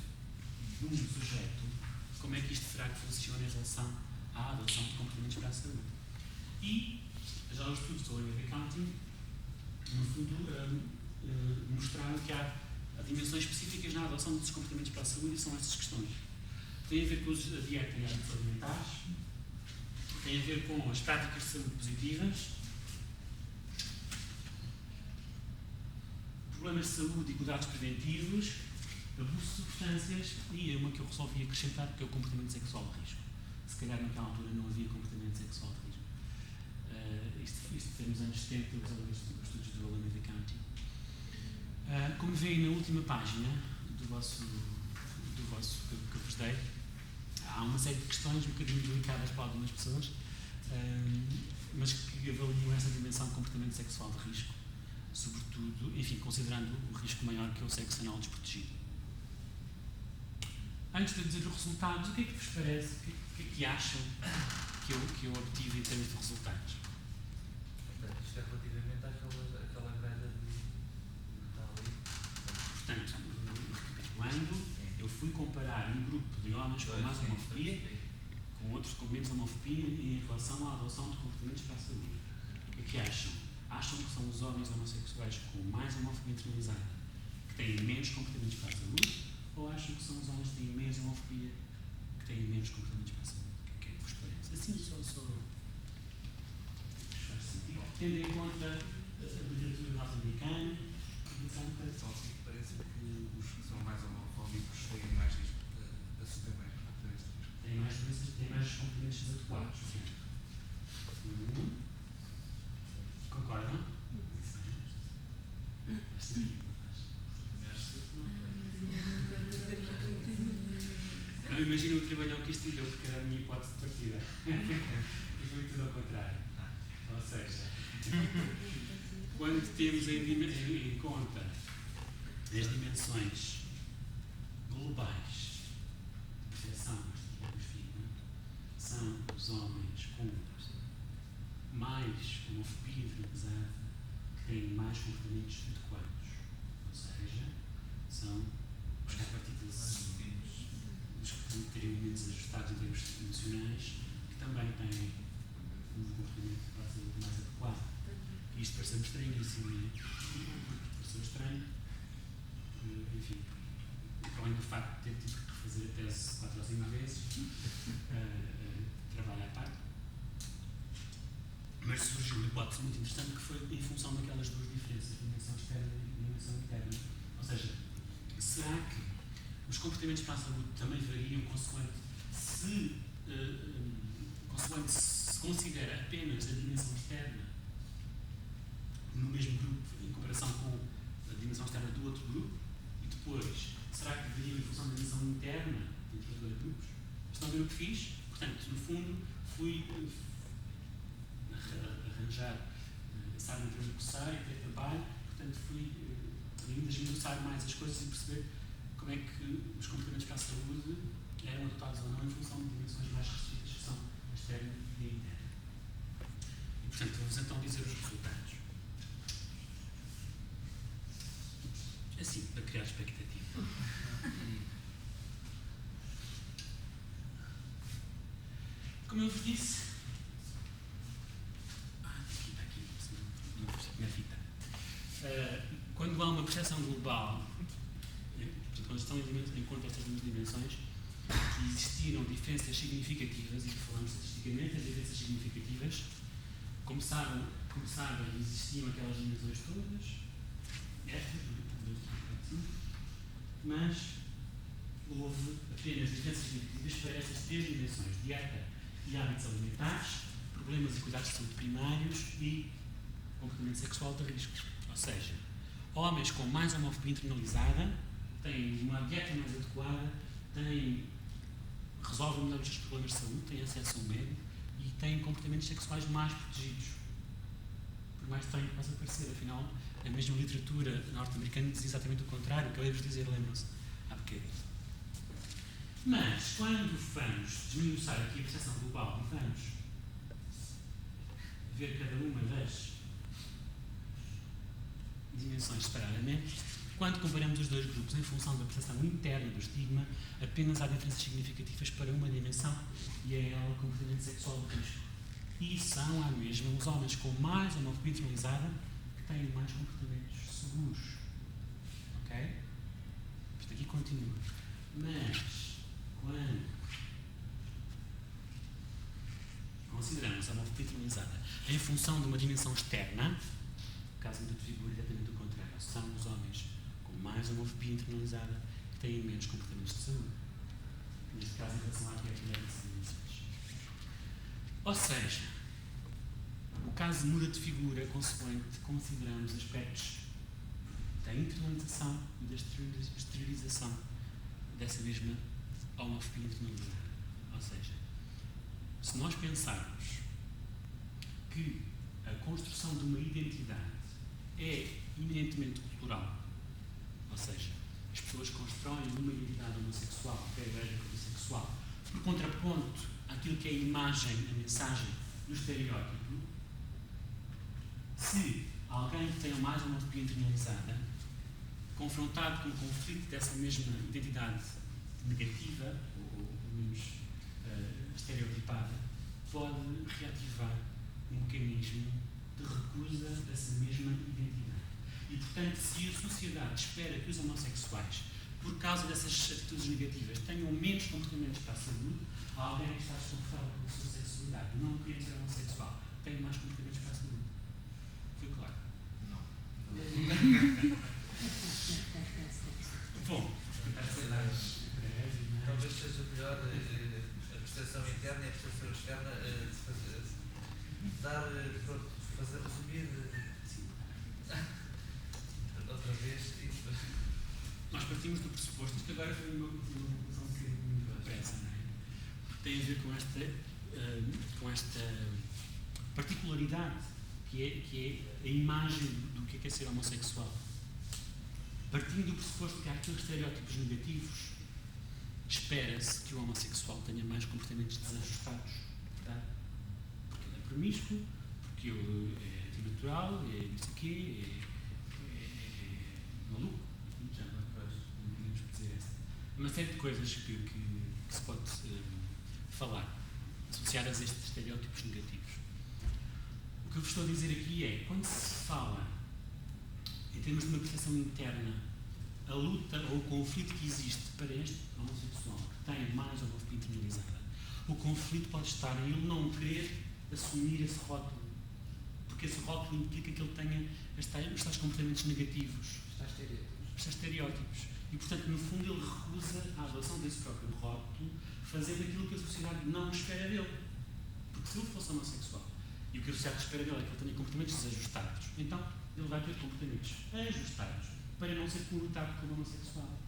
de um sujeito, como é que isto será que funciona em relação à adoção de comportamentos para a saúde? E já os estudos do Alameda County, no fundo, mostraram que há dimensões específicas na adoção desses comportamentos para a saúde e são estas questões. Tem a ver com a dieta e hábitos alimentares, tem a ver com as práticas de saúde positivas, problemas de saúde e cuidados preventivos, abuso de substâncias e uma que eu resolvi acrescentar, que é o comportamento sexual de risco. Se calhar naquela altura não havia comportamento sexual de risco. Isto foi nos anos 70, os estudos do Alameda County. Como veem na última página do vosso que eu vos dei, há uma série de questões um bocadinho delicadas para algumas pessoas, mas que avaliam essa dimensão de comportamento sexual de risco, sobretudo, enfim, considerando o risco maior que é o sexo anal desprotegido. Antes de dizer os resultados, o que é que vos parece? O que é que acham que eu obtive em termos de resultados? Portanto, isto é relativamente àquela grelha que está ali. Portanto, recapitulando, eu fui comparar um grupo de homens com mais homofobia com outros com menos homofobia em relação à adoção de comportamentos para a saúde. O que é que acham? Acham que são os homens homossexuais com mais homofobia internalizada que têm menos comportamentos para a saúde? Ou acham que são os homens que têm menos homofobia que têm menos comportamentos para a saúde? O que é que vos parece? Assim só faz sentido. Tendo em conta a literatura norte-americana, Só assim que parece que os que são mais homofóbicos têm mais risco de sofrer mais comportamentos de risco. têm mais doenças, têm mais comportamentos desadequados. Concordam? Sim. Não imagino o trabalhão que isto deu, porque era a minha hipótese de partida. E foi tudo ao contrário. Ou seja, quando temos em conta as dimensões globais de percepção são os homens com mais homofobia generalizada que têm mais comportamentos adequados. Ou seja, são os que a partir os que teriam menos ajustados em termos emocionais, que também têm um comportamento para a saúde mais adequado. Isto pareceu-me estranhíssimo, não é? Pareceu estranho. Enfim, além do facto de ter tido que fazer a tese 4 ou 5 vezes, trabalho à parte. Mas surgiu uma hipótese muito interessante que foi em função daquelas duas diferenças, dimensão externa e dimensão interna. Ou seja, será que os comportamentos para a saúde também variam consoante se considera apenas a dimensão externa no mesmo grupo em comparação com a dimensão externa do outro grupo? E depois, será que variam em função da dimensão interna entre os dois grupos? Estão a ver o que fiz? Portanto, no fundo, fui arranjar, sabe, em termos de coçar e ter trabalho, portanto, fui ainda esmiuçar mais as coisas e perceber como é que os comportamentos para a saúde eram adotados ou não em função de dimensões mais restritas, que são a externa e a interna. E, portanto, vamos então dizer os resultados. Assim, para criar expectativa. Como eu vos disse, está aqui, não vou na fita. Quando há uma percepção global, quando estão em conta estas duas dimensões, que existiram diferenças significativas, e que falamos estatisticamente, as diferenças significativas, como sabem, existiam aquelas dimensões todas, estas, mas houve apenas diferenças significativas para estas três dimensões: dieta e hábitos alimentares, problemas e cuidados de saúde primários e comportamento sexual de risco. Ou seja, homens com mais homofobia internalizada têm uma dieta mais adequada, resolvem melhor os seus problemas de saúde, têm acesso ao médico e têm comportamentos sexuais mais protegidos. Por mais estranho que possa parecer, afinal, a mesma literatura norte-americana diz exatamente o contrário, acabei de vos dizer, lembram-se, há bocadinho. Mas, quando vamos desmiuçar aqui a percepção global e vamos ver cada uma das dimensões separadamente, quando comparamos os dois grupos em função da percepção interna do estigma, apenas há diferenças significativas para uma dimensão, e é ela o comportamento sexual de risco. E são, à mesma, os homens com mais homofobia internalizada que têm mais comportamentos seguros. Ok? Isto aqui continua. Mas, quando consideramos a homofobia internalizada em função de uma dimensão externa, no caso de figura exatamente o contrário, são os homens com mais homofobia internalizada que têm menos comportamentos de saúde. Neste caso, em relação à criatividade dessas dimensões. Ou seja, o caso muda de figura consoante consideramos aspectos da internalização e da exteriorização dessa mesma homofobia internalizada. Ou seja, se nós pensarmos que a construção de uma identidade é eminentemente cultural, ou seja, as pessoas constroem uma identidade homossexual, lésbica ou bissexual, por contraponto àquilo que é a imagem, a mensagem do estereótipo, se alguém que tenha mais homofobia internalizada, confrontado com o conflito dessa mesma identidade negativa, ou pelo menos estereotipada, pode reativar um mecanismo de recusa dessa mesma identidade. E, portanto, se a sociedade espera que os homossexuais, por causa dessas atitudes negativas, tenham menos comportamentos para a saúde, alguém que está desconfortável com a sua sexualidade, não querendo ser homossexual, tem mais comportamentos para a saúde. Foi claro? Não. Bom, talvez seja melhor a percepção interna e a percepção externa fazer resumir outra vez e depois. Nós partimos do pressuposto que agora foi uma conclusão um bocadinho pressa, não é? Porque tem a ver com esta particularidade que é a imagem do que é ser homossexual. Partindo do pressuposto que há aqueles estereótipos negativos, espera-se que o homossexual tenha mais comportamentos desajustados, verdade? Porque ele é promíscuo, porque ele é antinatural, é não sei o quê, é maluco. Já não podemos dizer essa. Uma série de coisas que se pode falar, associadas a estes estereótipos negativos. O que eu vos estou a dizer aqui é, quando se fala em termos de uma percepção interna, a luta ou o conflito que existe para este homossexual que tem mais homofobia internalizada, o conflito pode estar em ele não querer assumir esse rótulo, porque esse rótulo implica que ele tenha os tais comportamentos negativos, os tais estereótipos. E, portanto, no fundo, ele recusa a adoção desse próprio rótulo, fazendo aquilo que a sociedade não espera dele. Porque se ele fosse homossexual e o que a sociedade espera dele é que ele tenha comportamentos desajustados, então ele vai ter comportamentos ajustados para não ser conotado como homossexual.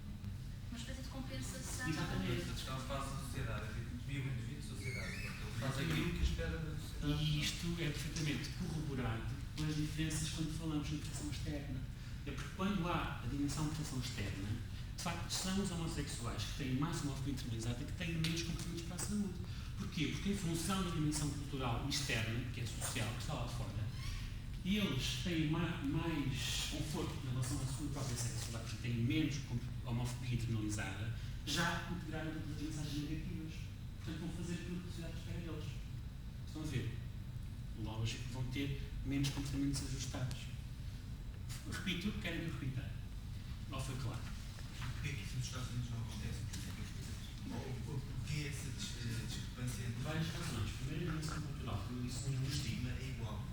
Uma espécie de compensação. Exatamente. Isto é uma fase da sociedade, vive um indivíduo de sociedade. Ele faz aquilo que espera da sociedade. E isto é perfeitamente corroborado pelas diferenças quando falamos de proteção externa. É porque quando há a dimensão de proteção externa, de facto são os homossexuais que têm mais homofobia internalizada e que têm menos comportamentos para a saúde. Porquê? Porque em função da dimensão cultural externa, que é social, que está lá fora, eles têm mais conforto em relação à sua própria sexualidade, porque têm menos homofobia internalizada, já integraram todas as mensagens negativas. Portanto, vão fazer aquilo que a sociedade espera deles. Estão a ver? Lógico que vão ter menos comportamentos ajustados. Repito, querem que eu repita? Não foi claro. Porquê que isso nos Estados Unidos não acontece? Ou porquê essa discrepância entre Várias razões. Primeiro, a dimensão cultural. Eu disse o estigma é igual,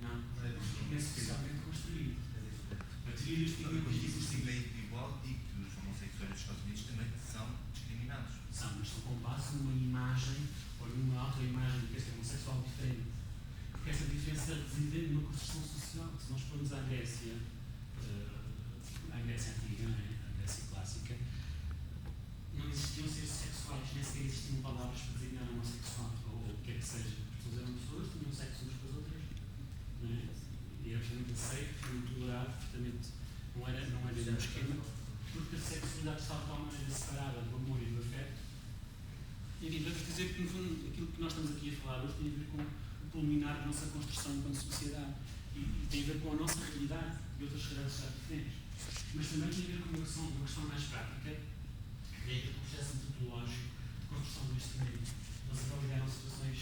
não é? não. Não é É socialmente construído. A teoria do estigma Quando diz digo o assim. estigma é igual, digo que os homossexuais dos Estados Unidos também são discriminados. São, mas são com base numa imagem ou numa autoimagem de que este é homossexual diferente. Porque essa diferença reside numa construção social. Se nós formos à Grécia antiga, não é? A Grécia clássica, não existiam seres sexuais, nem sequer existiam palavras para designar homossexual, ou o que é que seja. As pessoas eram pessoas, tinham sexo umas com as outras, não é? E era absolutamente aceito, foi tolerado, perfeitamente, não era um esquema, porque a sexualidade está de tal maneira separada do amor e do afeto. E vamos dizer que, no fundo, aquilo que nós estamos aqui a falar hoje tem a ver com o culminar da nossa construção enquanto sociedade. E tem a ver com a nossa realidade e outras realidades já diferentes. Mas também tem a ver com uma questão mais prática, tem a ver com o processo metodológico de construção do instrumento. Nós avaliaram situações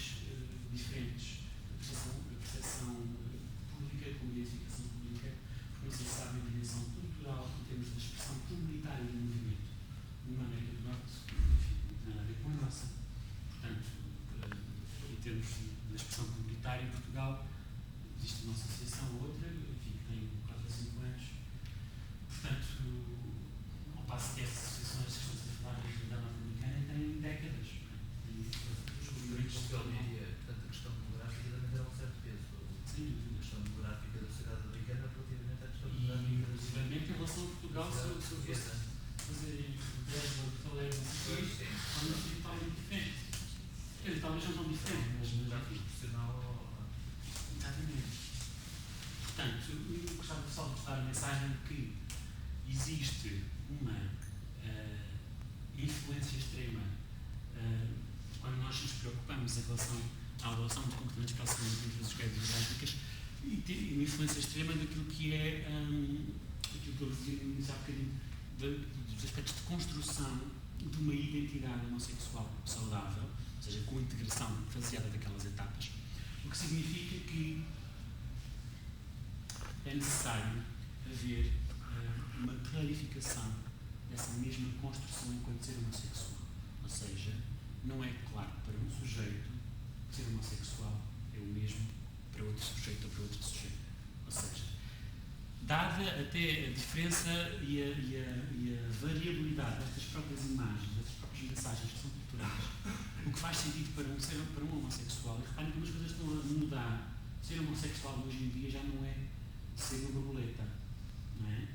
diferentes, a percepção pública como a identificação pública, porque não se sabe a dimensão cultural em termos de expressão comunitária do movimento. Na América do Norte, enfim, não tem nada a ver com a nossa. Portanto, em termos de expressão comunitária em Portugal, existe uma associação ou outra, enfim, que tem 4 a 5 anos. Portanto, ao passo que essas associações que estão a falar da realidade norte-americana têm décadas. Portanto, a questão demográfica também dá um certo peso. Sem dúvida. A questão demográfica da sociedade americana relativamente à questão E, demográfica inclusivamente, em relação a Portugal, se eu fosse fazerem Porto Alegre, são totalmente diferentes. Eles talvez não são diferentes, mas demográfica proporcional ao. exatamente. Portanto, eu gostava só de dar a mensagem de que existe uma influência extrema quando nós nos preocupamos em relação à adoção de comportamentos para a saúde entre os gays e as lésbicas e uma influência extrema daquilo que é aquilo que eu disse há bocadinho dos aspectos de construção de uma identidade homossexual saudável, ou seja, com integração faseada daquelas etapas, o que significa que é necessário haver uma clarificação dessa mesma construção enquanto ser homossexual. Ou seja, não é claro para um sujeito ser homossexual é o mesmo para outro sujeito ou para outro sujeito. Ou seja, dada até a diferença e a variabilidade destas próprias imagens, destas próprias mensagens que são culturais, o que faz sentido para um homossexual, e reparem como as coisas estão a mudar. Ser homossexual hoje em dia já não é ser uma borboleta, não é?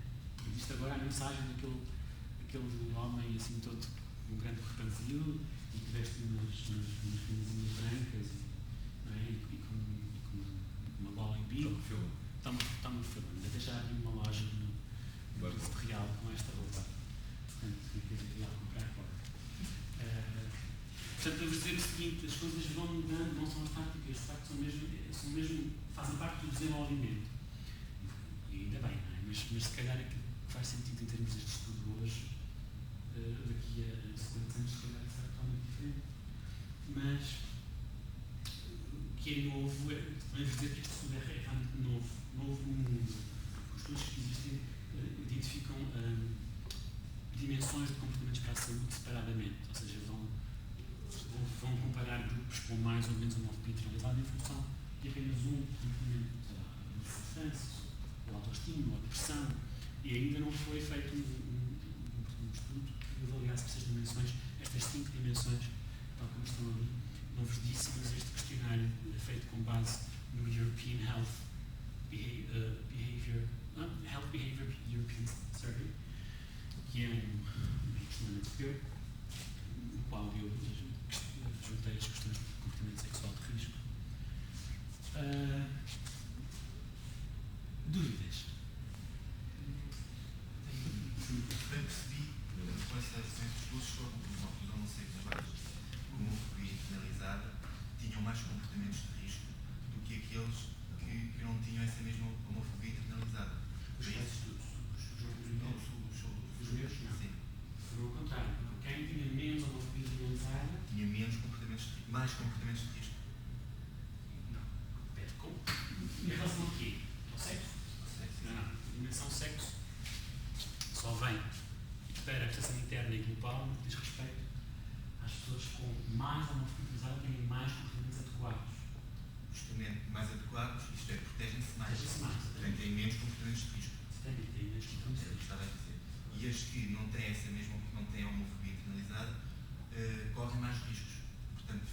Existe agora a mensagem daquele homem assim todo com um grande corpanzil e que veste umas camisinhas brancas não é? e com uma bola em bico. Está muito filme. Até já abri uma loja no Príncipe Real com esta roupa. Portanto, quem quiser real comprar pode. Portanto, eu vou dizer o seguinte, as coisas vão mudando, não são estáticas, de facto são mesmo fazem parte do desenvolvimento. E ainda bem, não é? Mas se calhar aquilo que faz sentido em termos deste estudo hoje, daqui a 50 anos, se calhar será totalmente diferente. Mas o que é novo, podemos dizer que este estudo é realmente novo no mundo. Os estudos que existem identificam dimensões de comportamentos para a saúde separadamente, ou seja, vão comparar grupos com mais ou menos homofobia internalizada em função de apenas um comportamento, sei lá, a substância, a autoestima, a depressão, e ainda não foi feito um estudo que avaliasse estas dimensões, estas 5 dimensões, tal como estão ali. Não vos disse, mas este questionário é feito com base no European Health Behavior European Survey, que é um questionário europeu, no qual eu juntei as questões de comportamento sexual de risco. Dúvidas? Bem percebi, com esses estudos, chegou à conclusão que os homossexuais com homofobia internalizada tinham mais comportamentos de risco do que aqueles que não tinham essa mesma homofobia internalizada. Os estudos? Os meus não. Sim. Foi o contrário. Quem tinha menos homofobia internalizada Tinha menos comportamentos de risco, mais comportamentos de risco. em relação ao quê? Ao sexo? Não. A dimensão sexo só vem para a prestação interna e global no que diz respeito às pessoas com mais homofobia internalizada têm mais comportamentos adequados. Justamente mais adequados, isto é, protegem-se mais. Protegem-se mais. Portanto, têm menos comportamentos de risco. Têm menos comportamentos de É o que risco. estava a dizer. E as que não têm essa mesma, não têm a homofobia internalizada, correm mais riscos. Portanto,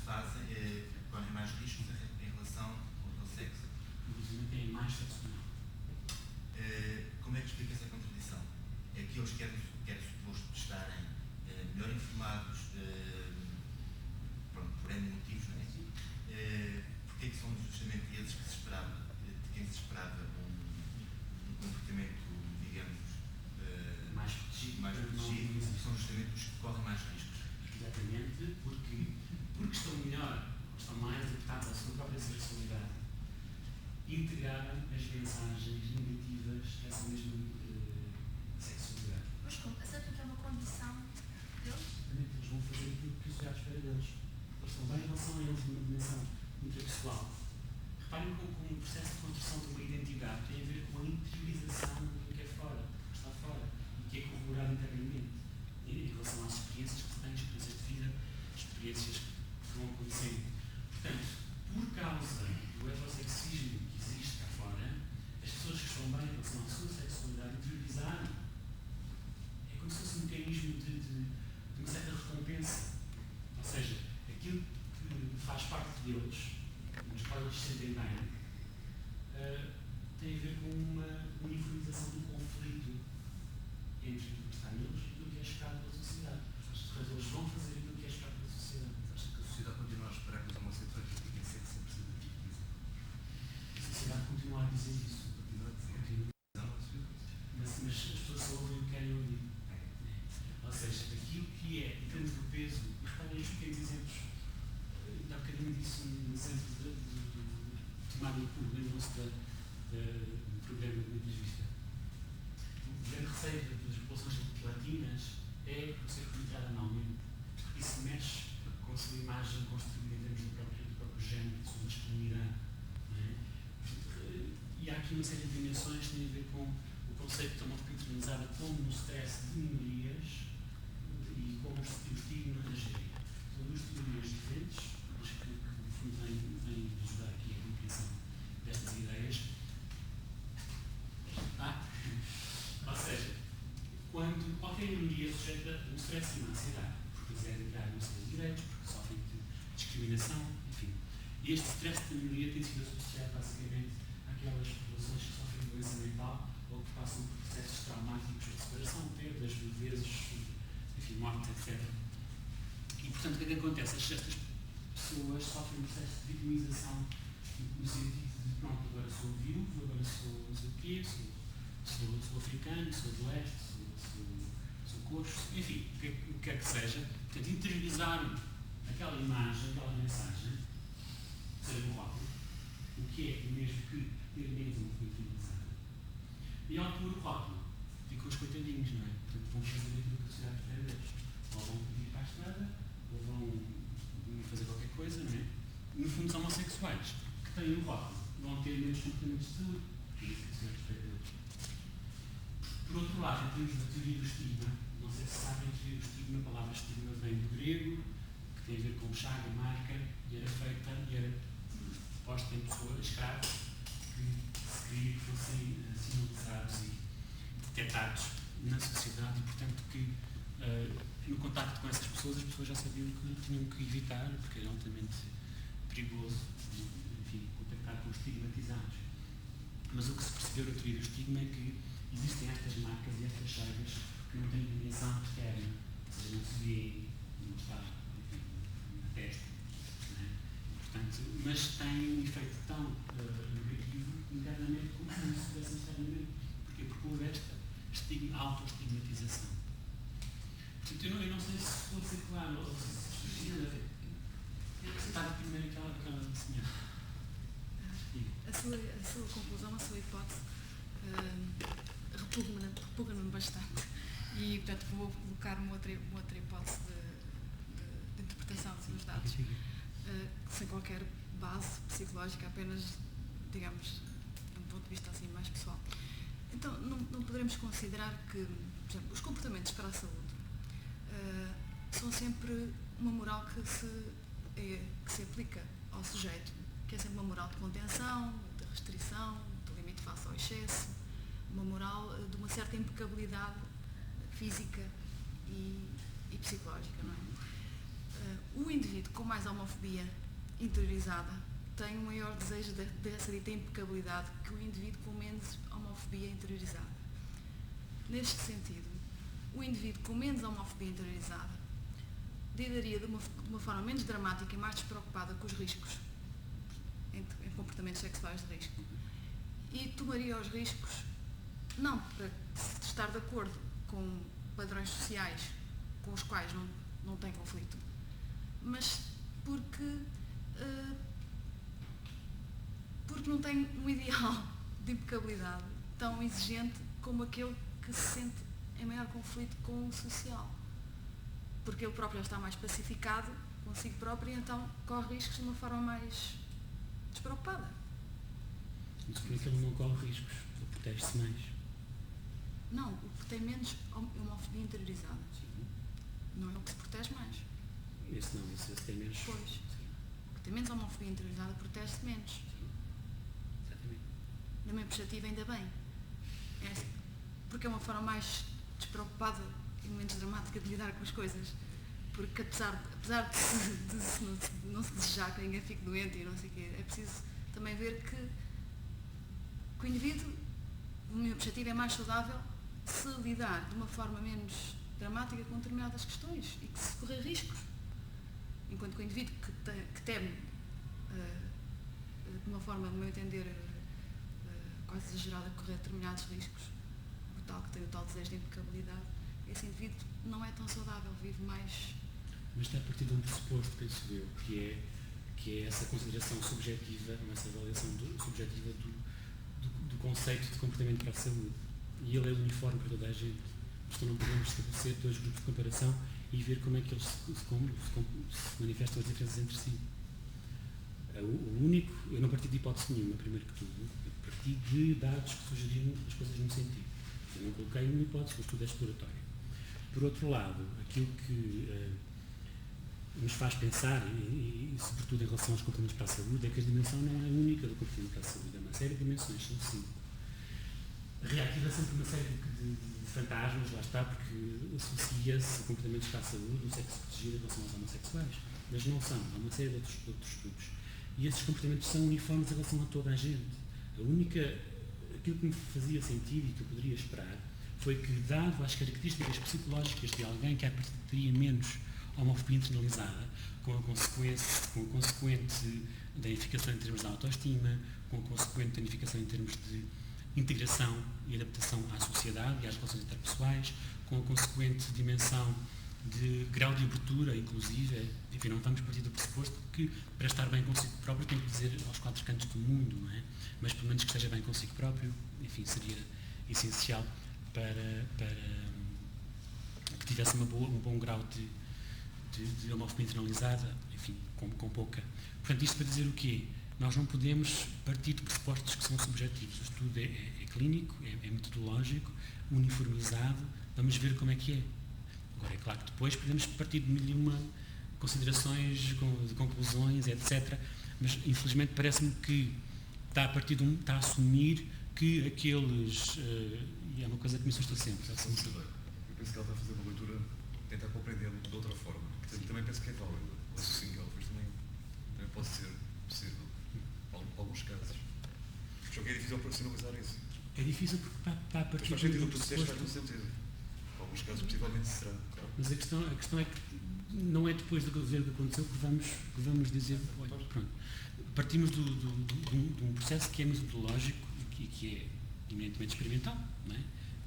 correm mais riscos em relação ao sexo. Inclusive têm mais sexo não. Como é que explica essa contradição? É que eles querem suposto estarem melhor informados, por N motivos, não é? Porque é que são justamente esses que se esperava, de quem se esperava um comportamento, digamos, Mais protegido, são justamente os que correm mais riscos. Exatamente, porque estão melhor, estão mais adaptados à sua própria sexualidade. Integraram as mensagens negativas dessa mesma sexualidade. Mas como? Aceitam que é uma condição deles? Eles vão fazer aquilo que o sociedade espera deles. Eles estão bem em relação a eles numa dimensão interpessoal. Reparem como o processo de construção de uma identidade tem a ver com a interiorização do que é fora, do que está fora, e que é corroborado internamente, em relação às experiências que se têm, experiências de vida, experiências que vão acontecendo. Portanto, por causa do heterossexismo que existe cá fora, as pessoas que estão bem em relação à sua sexualidade interiorizaram. É como se fosse um mecanismo de uma certa recompensa. Ou seja, aquilo que faz parte deles, nos quais eles se sentem bem, tem a ver com uma uniformização do conflito entre o que está neles e o que é esperado pela sociedade. Portanto, eles vão fazer aquilo que é esperado pela sociedade. Acho que a sociedade continua a esperar que os homossexuais pratiquem sexo sem precedentes, por exemplo. A sociedade continua a dizer isso. Continua a dizer. Mas as pessoas só ouvem o que querem ouvir. Ou seja, aquilo que é, em termos do peso, e reparem os pequenos exemplos, há bocadinho disse um exemplo de tomar no cu, lembram-se do programa de entrevista. O grande receio das populações latinas é ser penetrada analmente, porque isso mexe com a sua imagem construída em termos do próprio género, da sua masculinidade. Não é? E há aqui uma série de dimensões que têm a ver com o conceito de homofobia internalizada como no stress de minorias e como o estigma na gíria. São duas teorias diferentes, mas que no fundo vêm ajudar aqui a compreensão destas ideias. Ou seja, quando qualquer minoria é sujeita a um stress e uma ansiedade, porque quiserem criar uma série de direitos, porque sofrem de discriminação, enfim. E este stress da minoria tem sido associado basicamente àquelas populações que sofrem de doença mental ou que passam por processos traumáticos de separação, perdas, vezes, enfim, morte, etc. E portanto, o que é que acontece? Estas pessoas sofrem um processo de vitimização no sentido de, pronto, agora sou viúvo, agora sou não sei o quê, sou africano, sou do leste, sou coxo, enfim, o que quer que seja. Portanto, interiorizaram aquela imagem, aquela mensagem, seja um rótulo, o que é o mesmo que ter menos uma fobia internalizada. E ao pôr o rótulo, ficam os coitadinhos, não é? Portanto, vão fazer aquilo que a sociedade espera deles. Ou vão pedir para a estrada, ou vão fazer qualquer coisa, não é? no fundo, são homossexuais, que têm o rótulo, vão ter menos comportamentos de saúde. Isso é respeito a eles. Por outro lado, em termos da teoria do estigma, não sei se sabem que o estigma, a palavra estigma vem do grego, que tem a ver com chaga, marca, e era feita, e era posta em pessoas, escravos, que se queria que fossem sinalizados e detectados na sociedade, e portanto que no contacto com essas pessoas, as pessoas já sabiam que tinham que evitar, porque era altamente perigoso, enfim, contactar com os estigmatizados. Mas o que se percebeu na teoria do estigma é que existem estas marcas e estas chagas que não têm dimensão externa, ou seja, não se vê, não está, enfim, na testa. Né? Portanto, mas tem um efeito tão negativo internamente como se não se tivesse externamente. Porquê? Porque houve esta auto-estigmatização. Portanto, eu não sei se estou a ser claro, ou se estava primeiro aquela senhora. A sua conclusão, a sua hipótese repugna-me bastante. E, portanto, vou colocar uma outra hipótese de interpretação dos dados, sem qualquer base psicológica, apenas, digamos, de um ponto de vista assim mais pessoal. Então, não poderemos considerar que, por exemplo, os comportamentos para a saúde são sempre uma moral que se aplica ao sujeito, que é sempre uma moral de contenção, de restrição, de limite face ao excesso, uma moral de uma certa impecabilidade física e psicológica, não é? O indivíduo com mais homofobia interiorizada tem um maior desejo dessa dita impecabilidade que o indivíduo com menos homofobia interiorizada. Neste sentido, o indivíduo com menos homofobia interiorizada lidaria de uma forma menos dramática e mais despreocupada com os riscos em comportamentos sexuais de risco, e tomaria os riscos não para estar de acordo com padrões sociais com os quais não tem conflito, mas porque não tem um ideal de impecabilidade tão exigente como aquele que se sente em maior conflito com o social, porque ele próprio já está mais pacificado consigo próprio e então corre riscos de uma forma mais despreocupada. Mas por isso ele não corre riscos, ele protege-se mais. Não, o que tem menos homofobia interiorizada. Sim. Não é o que se protege mais. Esse tem menos. Pois. O que tem menos homofobia interiorizada protege-se menos. Sim. Exatamente. Na minha perspectiva, ainda bem. Porque é uma forma mais despreocupada e menos dramática de lidar com as coisas. Porque apesar de não se desejar que ninguém fique doente e não sei o quê, é preciso também ver que o indivíduo, o meu objetivo é mais saudável se lidar de uma forma menos dramática com determinadas questões e que se correr riscos. Enquanto que o indivíduo que teme, de uma forma, no meu entender, quase exagerada, correr determinados riscos, que tem o tal desejo de impecabilidade, esse indivíduo não é tão saudável, vive mais... Mas está a partir de um pressuposto, penso eu, que é essa consideração subjetiva, essa avaliação subjetiva do conceito de comportamento para a saúde. E ele é uniforme para toda a gente. Então não podemos estabelecer dois grupos de comparação e ver como é que eles se manifestam as diferenças entre si. O único, eu não parti de hipótese nenhuma, primeiro que tudo, eu parti de dados que sugeriram as coisas num sentido. Eu não coloquei uma hipótese, o estudo é exploratório. Por outro lado, aquilo que nos faz pensar, e sobretudo em relação aos comportamentos para a saúde, é que a dimensão não é única do comportamento para a saúde, é uma série de dimensões, são 5. Reativa sempre uma série de fantasmas, lá está, porque associa-se a comportamentos para a saúde, o sexo protegido em relação aos homossexuais, mas não são, há uma série de outros estudos. E esses comportamentos são uniformes em relação a toda a gente. Aquilo que me fazia sentido e que eu poderia esperar foi que, dado as características psicológicas de alguém que teria menos homofobia internalizada, com a consequente danificação em termos de autoestima, com a consequente danificação em termos de integração e adaptação à sociedade e às relações interpessoais, com a consequente dimensão de grau de abertura, inclusive, enfim, não vamos partir do pressuposto que para estar bem consigo próprio tem que dizer aos quatro cantos do mundo, não é? Mas pelo menos que esteja bem consigo próprio, enfim, seria essencial para que tivesse um bom grau de homofobia internalizada, enfim, com pouca. Portanto, isto para dizer o quê? Nós não podemos partir de pressupostos que são subjetivos. O estudo é clínico, é metodológico, uniformizado, vamos ver como é que é. Agora, é claro que depois podemos partir de mil e uma considerações, de conclusões, etc. Mas, infelizmente, parece-me que está a assumir que aqueles... e é uma coisa que me assusta sempre. Eu penso que ela está a fazer uma leitura, tentar compreendê-lo de outra forma. Também penso que é válido. O raciocínio que ela fez também pode ser possível. Em alguns casos. Só que é difícil profissionalizar isso. É difícil porque está a partir faz sentido o que tu disseste, faz muito sentido. Em alguns casos, possivelmente será. Claro. Mas a questão é que não é depois de ver o que aconteceu que vamos dizer, olha, pronto. Partimos de um processo que é metodológico e que é eminentemente experimental, não é?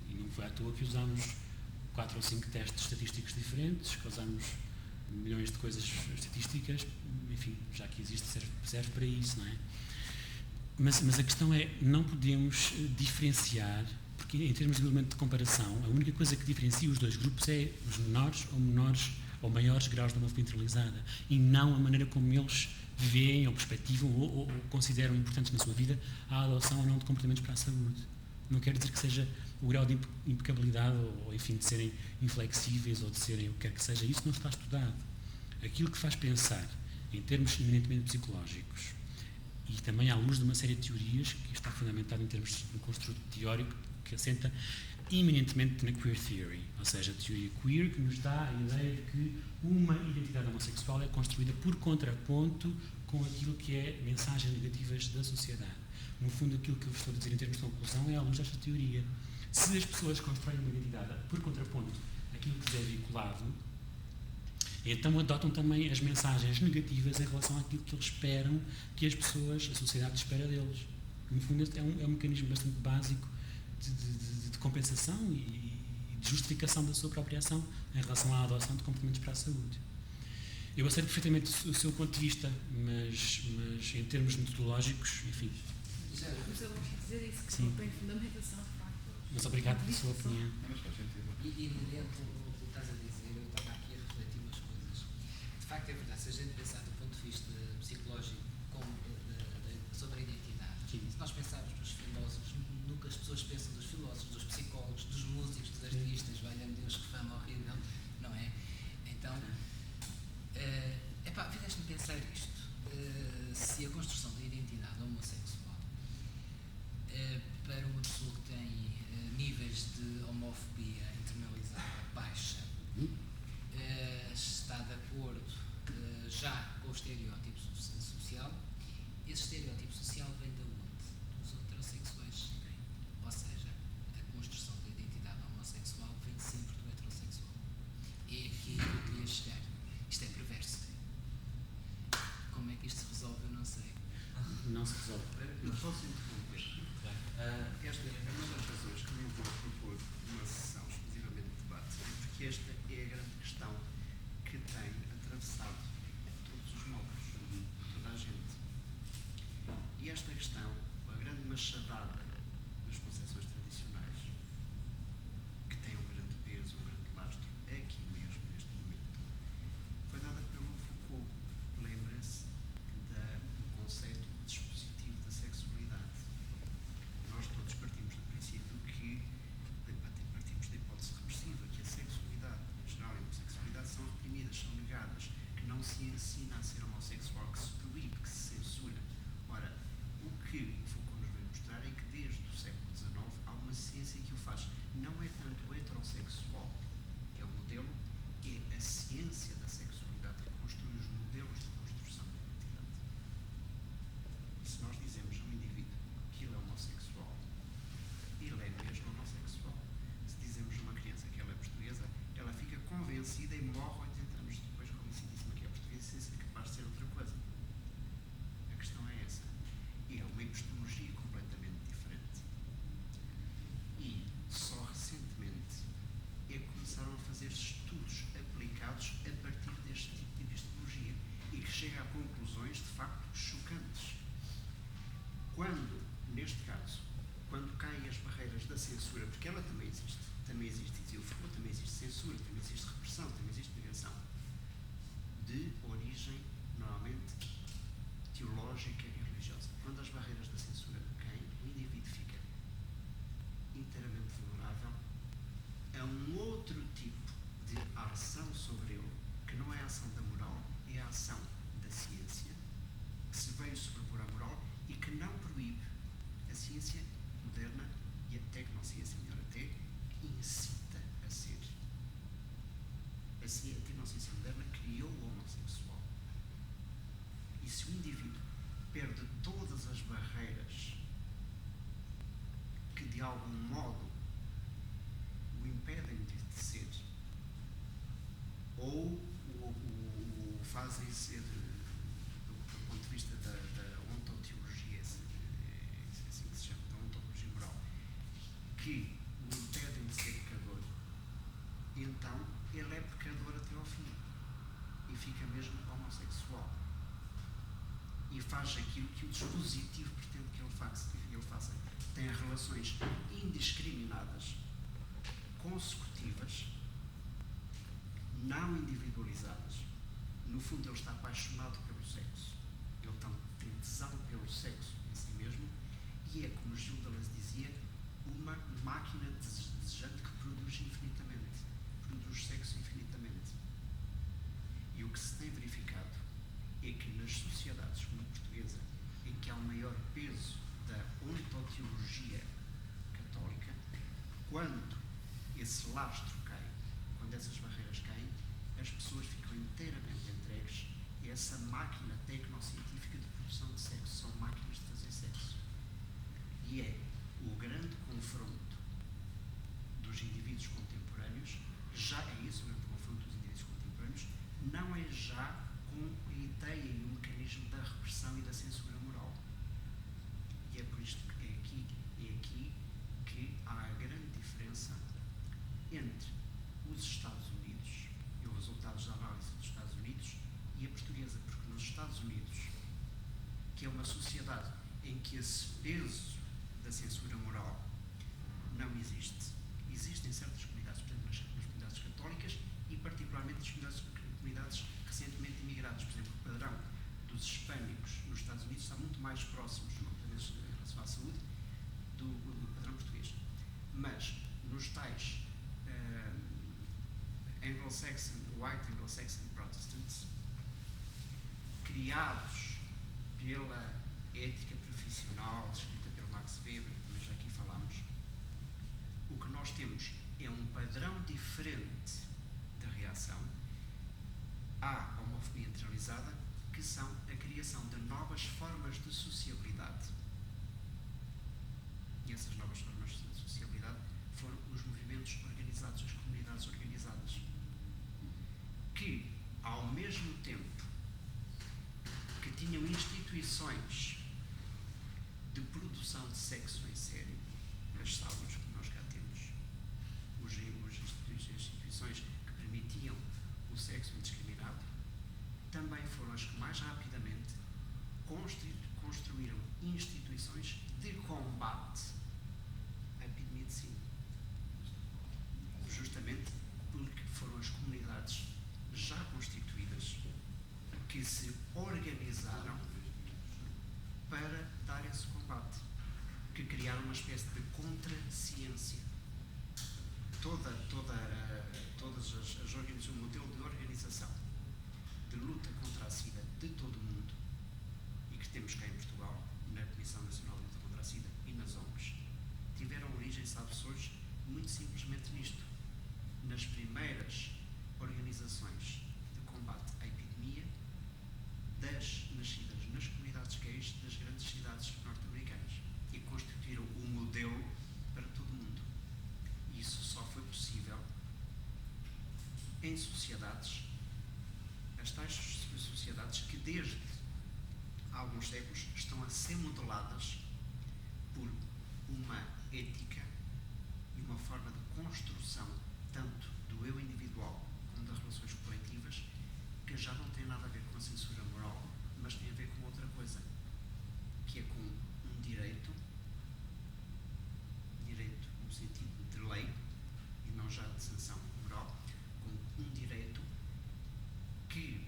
E não foi à toa que usámos 4 ou 5 testes estatísticos diferentes, que usámos milhões de coisas estatísticas, enfim, já que existe, serve para isso, não é? Mas a questão é, não podemos diferenciar, porque em termos de elemento de comparação, a única coisa que diferencia os dois grupos é os menores ou maiores graus de homofobia internalizada, e não a maneira como eles veem ou perspectivam ou consideram importantes na sua vida a adoção ou não de comportamentos para a saúde. Não quer dizer que seja o grau de impecabilidade ou, enfim, de serem inflexíveis ou de serem o que quer que seja. Isso não está estudado. Aquilo que faz pensar, em termos eminentemente psicológicos, e também à luz de uma série de teorias, que está fundamentado em termos de um construto teórico que assenta eminentemente na queer theory, ou seja, a teoria queer que nos dá a ideia de que uma identidade homossexual é construída por contraponto com aquilo que é mensagens negativas da sociedade. No fundo, aquilo que eu estou a dizer em termos de conclusão é à luz desta teoria. Se as pessoas constroem uma identidade por contraponto àquilo que lhes é vinculado, então adotam também as mensagens negativas em relação àquilo que eles esperam que as pessoas, a sociedade espera deles. No fundo, este é um mecanismo bastante básico de compensação e de justificação da sua própria ação em relação à adoção de comportamentos para a saúde. Eu aceito perfeitamente o seu ponto de vista, mas em termos metodológicos, enfim. Mas eu vou dizer isso, que Sim. não tem fundamentação, de facto. Mas obrigado pela sua opinião. Mas faz sentido. E inerente ao que estás a dizer, eu estava aqui a refletir umas coisas. De facto, é verdade, se a gente pensar do ponto de vista psicológico sobre a identidade, se nós pensarmos nos filósofos, nunca as pessoas pensam dos filósofos, dos psicólogos, dos músicos, dos artistas, valha-me Deus, que fama horrível, não é? Então, fizeste-me pensar isto. Se a construção da identidade homossexual para uma pessoa que tem níveis de homofobia internalizada baixa está de acordo já com o estereótipo social, esse estereótipo social vem de onde? Dos heterossexuais. Ou seja, a construção da identidade homossexual vem sempre do heterossexual. É aqui que eu queria chegar. Isto é perverso. Como é que isto se resolve? Eu não sei. Não se resolve. Eu posso interromper. Esta é uma das razões que me vou propor uma sessão exclusivamente de debate, porque esta é a grande questão que tem atravessado todos os módulos, toda a gente. E esta questão, a grande machadada das concepções tradicionais, que tem um grande peso, um grande lastro, aqui mesmo, neste momento, foi dada pelo Foucault. Lembra-se do conceito de dispositivo da sexualidade. Nós todos partimos do princípio que partimos da hipótese repressiva, que a sexualidade, em geral, e a homossexualidade são reprimidas, são negadas, que não se ensina a ser homossexual, que se proíbe, que se censura. Ora, o que o Foucault nos veio mostrar é que desde o século XIX há uma ciência que o faz. Não é tanto o heterossexual, que é o modelo, é a ciência da sexualidade que constrói os modelos de construção da identidade. E se nós dizemos a um indivíduo que ele é homossexual, ele é mesmo homossexual. Se dizemos a uma criança que ela é portuguesa, ela fica convencida e morre 80 anos depois convencidíssima que é portuguesa sem ser capaz de ser outra coisa. A questão é essa. E é uma epistemologia completamente diferente. E só recentemente é que começaram a fazer estudos aplicados a partir deste tipo de epistemologia e que chega a conclusões de facto chocantes. Quando, neste caso, quando caem as barreiras da censura, porque ela também existe, dizia o Foucault, também existe censura, também existe repressão, também existe migração. de origem, normalmente, teológica e religiosa. Quando as barreiras da censura caem, o indivíduo fica inteiramente vulnerável a um outro tipo de ação sobre ele, que não é a ação da moral, é a ação da ciência, que se veio sobrepor à moral e que não proíbe a ciência moderna e a tecnociência, melhor até, incita a ser. Assim, a tecnociência moderna criou o homossexual. E se o indivíduo perde todas as barreiras que de algum modo o impedem de ser, ou o fazem ser, do ponto de vista da ontoteologia, é assim que se chama, da ontologia moral, que o impedem de ser pecador, então ele é pecador até ao fim e fica mesmo homossexual e faz aquilo que o dispositivo pretende que ele faça. Tem relações indiscriminadas, consecutivas, não individualizadas. No fundo, ele está apaixonado pelo sexo. Ele tem tesão pelo sexo em si mesmo e é, como Gilles Deleuze dizia, uma máquina desejante que produz infinitamente. Produz sexo infinitamente. E o que se tem verificado é que nas sociedades como a portuguesa, em que há o maior peso da ontoteologia católica, quando esse lastro cai, quando essas barreiras caem, as pessoas ficam inteiramente entregues a essa máquina tecnocientífica de produção de sexo. São máquinas de fazer sexo. E é o grande confronto dos indivíduos contemporâneos, já é isso o grande confronto dos indivíduos contemporâneos, não é já com a ideia e o mecanismo da repressão e da censura moral. E é por isto que é aqui que há a grande diferença entre os Estados Unidos e os resultados da análise dos Estados Unidos e a portuguesa, porque nos Estados Unidos, que é uma sociedade em que esse peso da censura moral não existe, existem certas comunidades, por exemplo, nas comunidades católicas e particularmente nas comunidades recentemente imigradas. Por exemplo, o padrão dos hispânicos nos Estados Unidos está muito mais próximo, em relação à saúde, do padrão português. Mas nos tais Anglo-Saxon, White Anglo-Saxon Protestants, criados pela ética profissional, escrita pelo Max Weber, também já aqui falámos, o que nós temos é um padrão diferente de reação à homofobia internalizada, que são a criação de novas formas de sociabilidade. E essas novas formas de sociabilidade foram os movimentos organizados, as comunidades organizadas, que, ao mesmo tempo que tinham instituições de produção de sexo em série, as salas que nós cá temos, as instituições que permitiam o sexo indiscriminado, também foram as que mais rapidamente construíram instituições de combate à epidemia de SIDA. Justamente porque foram as comunidades já constituídas que se organizaram para dar esse combate, que criaram uma espécie de contra-ciência. Todas as organizações, o modelo de organização de luta contra a SIDA de todo o mundo, e que temos cá em Portugal, na Comissão Nacional de Luta contra a SIDA e nas ONGs, tiveram origem, sabe-se hoje, muito simplesmente nisto. Nas primeiras organizações de combate à epidemia, das nascidas nas comunidades gays das grandes cidades norte-americanas, e constituíram o modelo para todo o mundo. E isso só foi possível em sociedades, as tais sociedades que desde há alguns séculos estão a ser modeladas por uma ética e uma forma de construção tanto do eu individual como das relações coletivas, que já não tem nada a ver com a censura moral, mas tem a ver com outra coisa, que é com um direito no sentido de lei e não já de sanção moral, com um direito que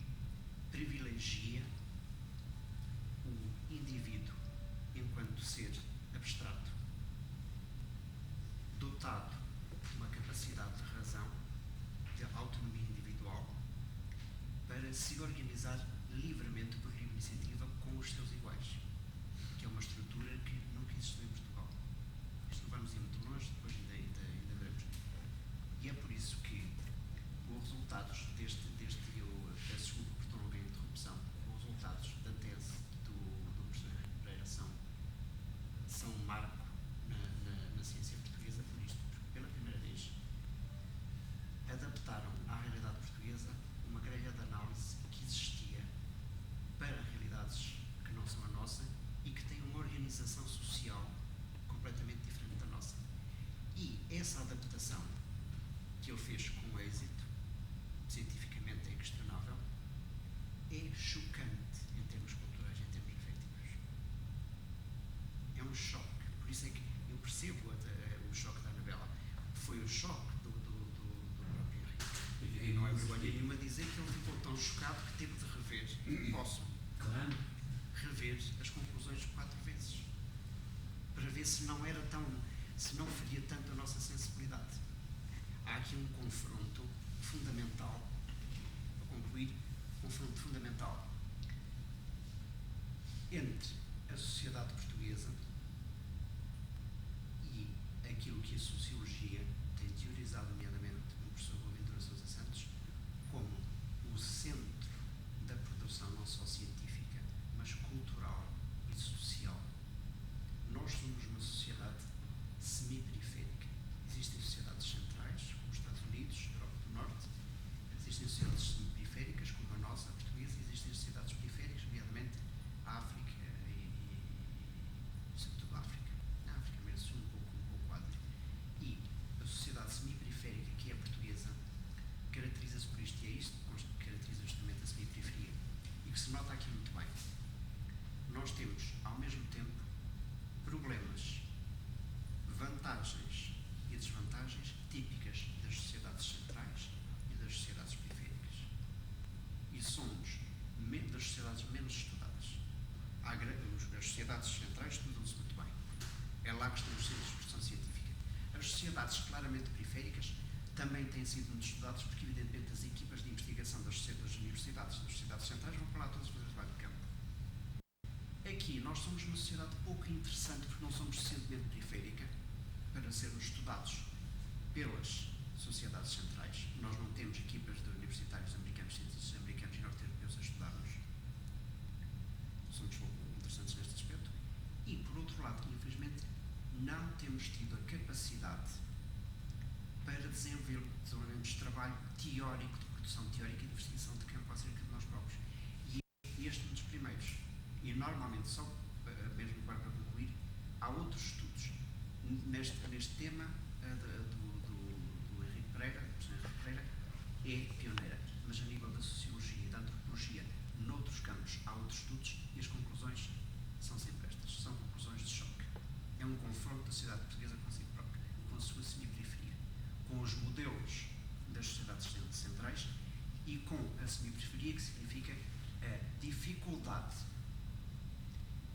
se organizar livremente por livre iniciativa com os seus iguais, que é uma estrutura que nunca existiu em Portugal. Isto não vamos ir muito longe, depois ainda veremos. E é por isso que os resultados eu peço desculpa por tão longa interrupção, os resultados da tese do professor Henrique Pereira são um marco na ciência portuguesa por isto, porque pela primeira vez adaptaram à realidade portuguesa uma grelha de análise que existia para realidades que não são a nossa e que tem uma organização social completamente diferente da nossa. E essa adaptação que ele fez com êxito, cientificamente é inquestionável, é chocante em termos culturais, em termos afetivos. É um choque. Por isso é que eu percebo o choque da Anabela. Foi o choque do próprio Henrique. E não é vergonha nenhuma dizer que ele ficou tão chocado que teve de rever. Posso? Claro. Rever as conclusões 4 vezes. Para ver se não era tão. Se não feria tanto a nossa sensibilidade. Há aqui um confronto fundamental, para concluir, confronto fundamental entre a sociedade portuguesa e aquilo que a sociologia tem teorizado, nomeadamente o professor Boaventura Sousa Santos, como o centro da produção não só científica, mas cultural e social. Nós somos uma sociedade semi-periférica. Existem sociedades centrais, como os Estados Unidos, Europa do Norte, existem sociedades semi-periféricas, como a nossa, a portuguesa, e existem sociedades periféricas, nomeadamente a África e sobretudo a África. Na África merece um pouco Adri. E a sociedade semi-periférica, que é a portuguesa, caracteriza-se por isto, e é isto que caracteriza justamente a semi-periferia, e que se nota aqui muito bem. Nós temos, ao mesmo tempo, problemas, vantagens e desvantagens típicas das sociedades centrais e das sociedades periféricas. E somos das sociedades menos estudadas. As sociedades centrais estudam-se muito bem. É lá que estão os centros de expressão científica. As sociedades claramente periféricas também têm sido muito estudadas porque, evidentemente, as equipas de investigação das universidades, das sociedades centrais, vão para lá todas fazer trabalho de campo. Aqui nós somos uma sociedade pouco interessante porque não somos suficientemente periférica para sermos estudados pelas sociedades centrais. Nós não temos equipas de universitários americanos, cientistas americanos e norte-europeus a estudar-nos. Somos pouco interessantes neste aspecto. E, por outro lado, infelizmente, não temos tido a capacidade para desenvolvermos trabalho teórico, de produção teórica e de investigação de campo acerca de nós próprios. E este é um dos primeiros. E normalmente, só mesmo para concluir, há outros estudos neste tema do Henrique Pereira, do professor Henrique Pereira, é pioneira, mas a nível da sociologia e da antropologia, noutros campos, há outros estudos e as conclusões são sempre estas, são conclusões de choque. É um confronto da sociedade portuguesa consigo própria, com a sua semi-periferia, com os modelos das sociedades centrais e com a semi-periferia, que significa a dificuldade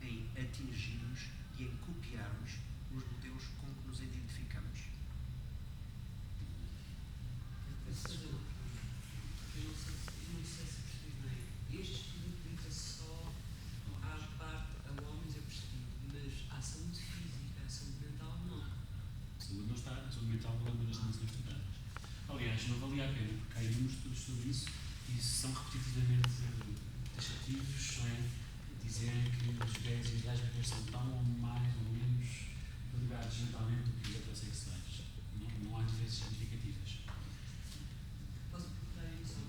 em atingirmos e em copiarmos os modelos com que nos identificamos. Eu não sei se percebi bem. Este estudo aplica-se só à parte a homens, eu percebi, mas à saúde física, à saúde mental, não. Saúde não está, a saúde mental não é uma das não ser estudadas. Aliás, não valia a pena, porque há inúmeros estudos sobre isso e são repetitivamente taxativos, não é? Dizerem que os gays e as lésbicas são tão ou mais ou menos ligados mentalmente do que os heterossexuais. Não há diferenças significativas. Posso perguntar aí só?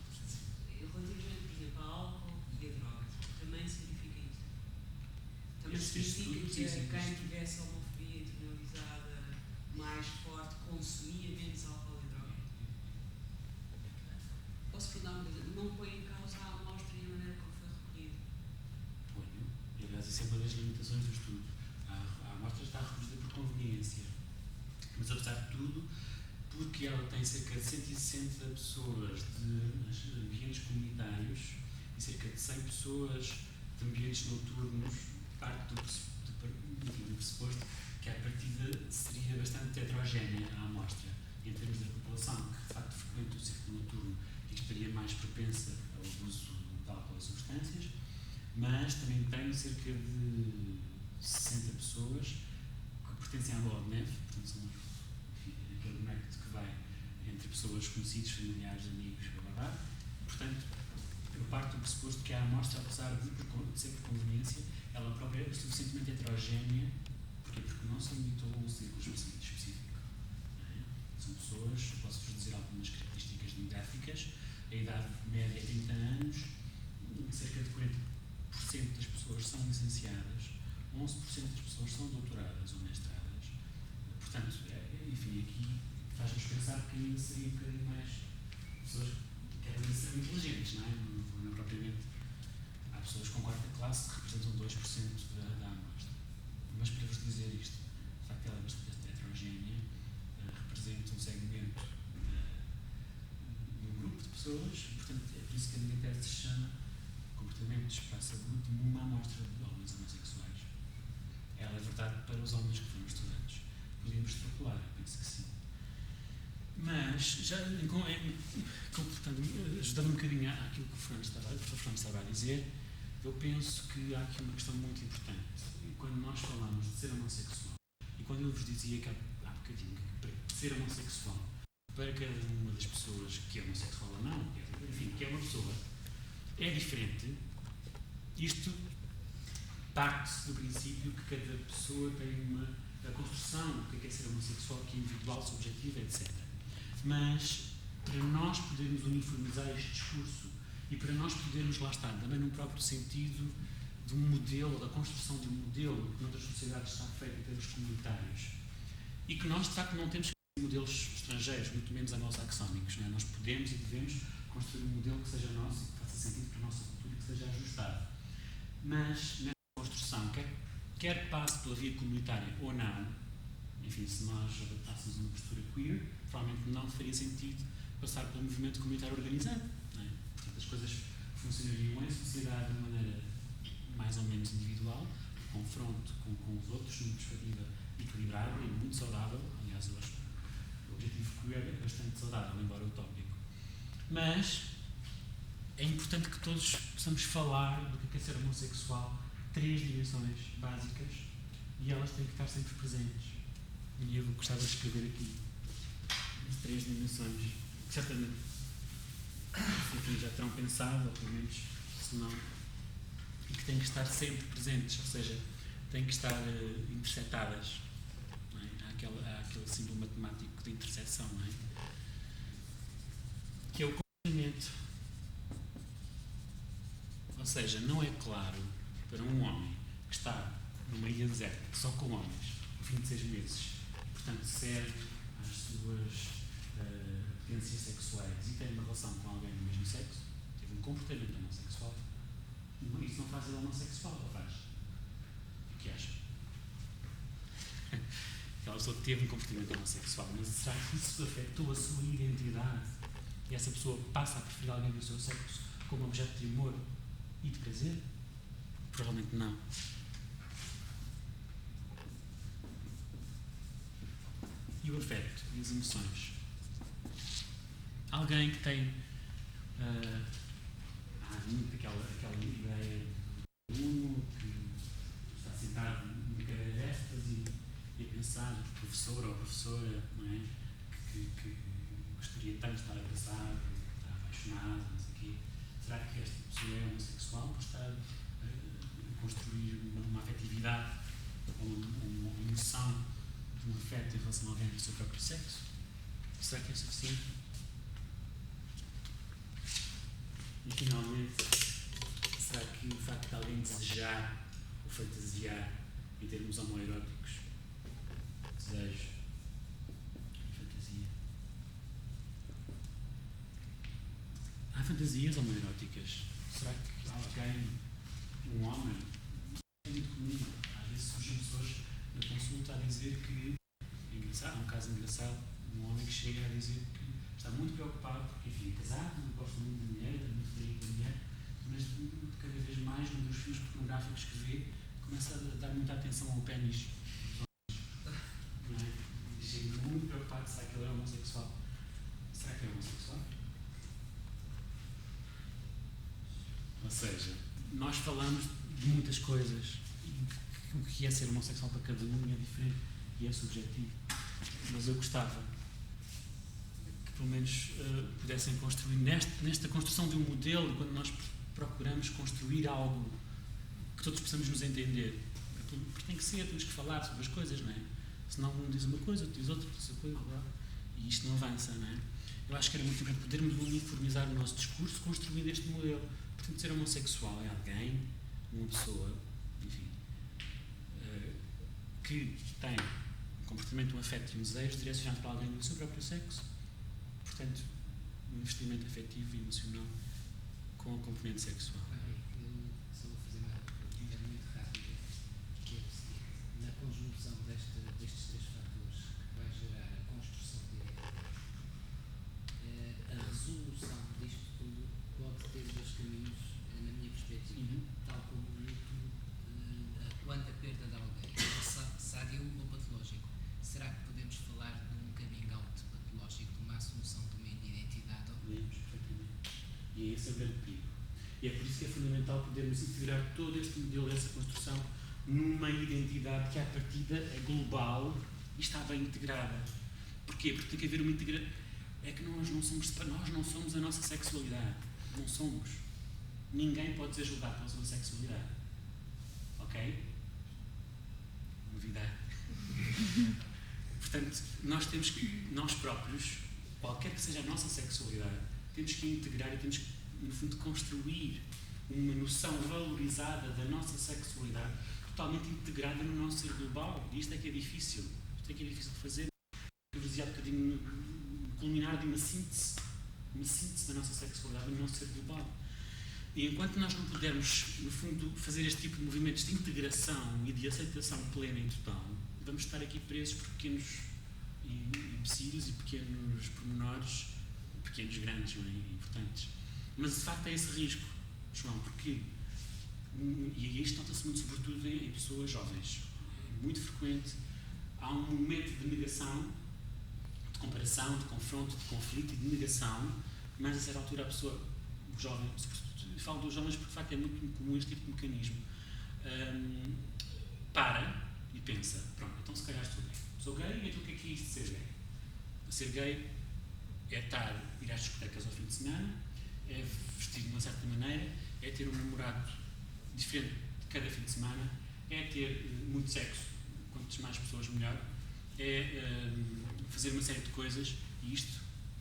Relativamente, por exemplo, ao álcool e a droga, também significa isso? Também significa que quem tivesse a homofobia internalizada mais forte consumia menos álcool e droga? Posso perguntar uma coisa? Não põe em causa a amostra e a maneira como foi recolhida? Ponho. E, aliás, isso é uma das limitações do estudo. A amostra está recolhida por conveniência. Mas, apesar de tudo, porque ela tem cerca de 160 pessoas de ambientes comunitários e cerca de 100 pessoas de ambientes noturnos, parte do pressuposto que a partida seria bastante heterogénea a amostra, em termos da população que de facto frequenta o círculo noturno e que estaria mais propensa ao uso cerca de 60 pessoas que pertencem à Bola de Neve, portanto são aquele boneco que vai entre pessoas conhecidas, familiares, amigos, blá blá blá. Portanto, eu parto do pressuposto que a amostra, apesar de ser por conveniência, ela própria é suficientemente heterogénea. Porquê? Porque não se limitou a um círculo específico. São pessoas, posso-vos dizer algumas características demográficas, a idade média é 30 anos, cerca de 40% das pessoas são licenciadas, 11% das pessoas são doutoradas ou mestradas. Portanto, enfim, aqui faz-nos pensar que ainda seria um bocadinho mais pessoas que eram ser inteligentes, não é? Não propriamente. Há pessoas com quarta classe que representam 2% da amostra. Mas para vos dizer isto, de facto ela é bastante heterogénea, representa um segmento de um grupo de pessoas, e portanto é por isso que a minha tese se chama Comportamentos para a Saúde numa amostra de homens homossexuais. Ela é verdade para os homens que foram estudados. Podíamos extrapolar, eu penso que sim. Mas, já ajudando um bocadinho àquilo que o professor Fernando estava a dizer, eu penso que há aqui uma questão muito importante. Quando nós falamos de ser homossexual, e quando ele vos dizia que há bocadinho que para ser homossexual, para cada uma das pessoas que é homossexual ou não, enfim, que é uma pessoa, é diferente, isto parte-se do princípio que cada pessoa tem a construção do que é ser homossexual, que é individual, subjetiva, etc. Mas, para nós podermos uniformizar este discurso e para nós podermos, lá estar, também num próprio sentido de um modelo, da construção de um modelo que noutras sociedades está feito em termos comunitários e que nós, de facto, não temos que ter modelos estrangeiros, muito menos anglo-saxónicos, não é? Nós podemos e devemos construir um modelo que seja nosso e que faça sentido para a nossa cultura e que seja ajustado. Mas, nessa construção, quer passe pela via comunitária ou não, enfim, se nós adotássemos uma postura queer, provavelmente não faria sentido passar pelo movimento comunitário organizado, não é? Portanto, as coisas funcionariam em sociedade de maneira mais ou menos individual, confronto com os outros, numa perspectiva equilibrada e muito saudável. Aliás, eu acho que o objetivo queer é bastante saudável, embora utópico. Mas é importante que todos possamos falar do que é ser homossexual, 3 dimensões básicas, e elas têm que estar sempre presentes. E eu gostava de escrever aqui as 3 dimensões, que certamente enfim, já terão pensado, ou pelo menos, se não, e que têm que estar sempre presentes, ou seja, têm que estar intersetadas. Não é? Há aquele símbolo matemático de interseção, não é? Que é o comportamento. Ou seja, não é claro para um homem que está numa ilha deserta, só com homens, ao fim de 6 meses, portanto, serve às suas apetências sexuais e tem uma relação com alguém do mesmo sexo, teve um comportamento homossexual, isso não faz ele homossexual, ou faz? O que acha? Aquela pessoa teve um comportamento homossexual, mas será que isso afetou a sua identidade e essa pessoa passa a preferir alguém do seu sexo como objeto de amor e de prazer? Provavelmente não. E o afeto e as emoções? Alguém que tem muito aquela ideia de um que está sentado numa cadeira destas e a pensar, professor ou professora, não é? Que gostaria tanto de estar abraçado, de estar apaixonado, não sei o quê. Será que esta pessoa é homossexual por estar a construir uma afetividade ou uma emoção de um afeto em relação a alguém do seu próprio sexo? Será que é suficiente? E finalmente, será que o facto de alguém desejar ou fantasiar em termos homoeróticos, desejo e fantasia? Há fantasias homoeróticas? Será que alguém, um homem, é muito comum, às vezes surgem pessoas na consulta a dizer que, é engraçado, um caso engraçado, um homem que chega a dizer que está muito preocupado porque, enfim, é casado, não gosta muito da mulher, é muito feliz da mulher, mas cada vez mais, num dos filmes pornográficos que vê, começa a dar muita atenção ao pênis. Não é? E chega muito preocupado, será que ele é homossexual? Será que é homossexual? Ou seja, nós falamos de muitas coisas. E o que é ser homossexual para cada um é diferente e é subjetivo. Mas eu gostava que pelo menos pudessem construir nesta construção de um modelo, quando nós procuramos construir algo que todos possamos nos entender. Porque tem que ser, temos que falar sobre as coisas, não é? Senão um diz uma coisa, outro diz outra, diz outra coisa, e isto não avança, não é? Eu acho que era muito importante podermos uniformizar o nosso discurso construindo este modelo. Portanto, ser homossexual é alguém, uma pessoa, enfim, que tem um comportamento, um afeto e um desejo direcionado para alguém do seu próprio sexo. Portanto, um investimento afetivo e emocional com a componente sexual. Eu só vou fazer uma pergunta muito rápida, que é o seguinte: na conjunção destes três fatores que vai gerar a construção de identidade, a resolução disto tudo pode ter dois caminhos, na minha perspectiva, tal como o luto, quando a perda de alguém é sádio ou patológico. Será que podemos falar de um coming out patológico, de uma assunção de uma identidade? Podemos, perfeitamente. E é esse o grande perigo. E é por isso que é fundamental podermos integrar todo este modelo, essa construção, numa identidade que, à partida, é global e está bem integrada. Porquê? Porque tem que haver uma integração. É que nós não somos a nossa sexualidade. Não somos. Ninguém pode ser julgado pela sua sexualidade. Ok? Novidade. Portanto, nós temos que, nós próprios, qualquer que seja a nossa sexualidade, temos que integrar e temos que, no fundo, construir uma noção valorizada da nossa sexualidade totalmente integrada no nosso ser global. E isto é que é difícil. Isto é que é difícil de fazer. Eu vos dizia há bocadinho, culminar de uma síntese da nossa sexualidade no nosso ser global. E enquanto nós não pudermos, no fundo, fazer este tipo de movimentos de integração e de aceitação plena e total, vamos estar aqui presos por pequenos empecilhos e pequenos pormenores, pequenos grandes, não é? Importantes. Mas de facto é esse risco, João, porque, e isto nota-se muito sobretudo em pessoas jovens, é muito frequente, há um momento de negação, de comparação, de confronto, de conflito e de negação, mas a certa altura a pessoa, o jovem, falo dos jovens porque de facto é muito comum este tipo de mecanismo, para e pensa, pronto, então se calhar sou gay, então o que é isto de ser gay? Ser gay é ir às discotecas ao fim de semana, é vestir de uma certa maneira, é ter um namorado diferente de cada fim de semana, é ter muito sexo, quantas mais pessoas melhor, é fazer uma série de coisas, e isto,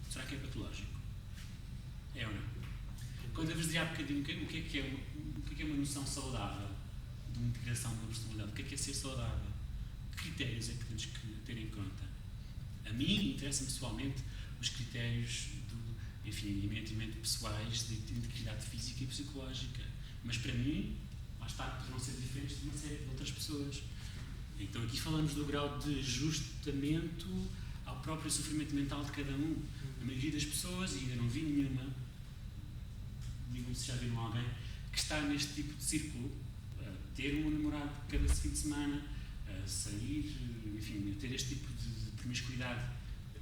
será que é patológico? É ou não? Quando eu vos dizia há bocadinho o que é uma noção saudável de uma integração de uma personalidade, o que é ser saudável? Que critérios é que temos que ter em conta? A mim interessa-me pessoalmente os critérios eminentemente pessoais de integridade física e psicológica, mas para mim, lá está, poderão ser diferentes de uma série de outras pessoas. Então aqui falamos do grau de ajustamento ao próprio sofrimento mental de cada um. A maioria das pessoas, e ainda não vi nenhuma, digam-me se já viram alguém, que está neste tipo de círculo, a ter um namorado cada fim de semana, a sair, enfim, a ter este tipo de promiscuidade,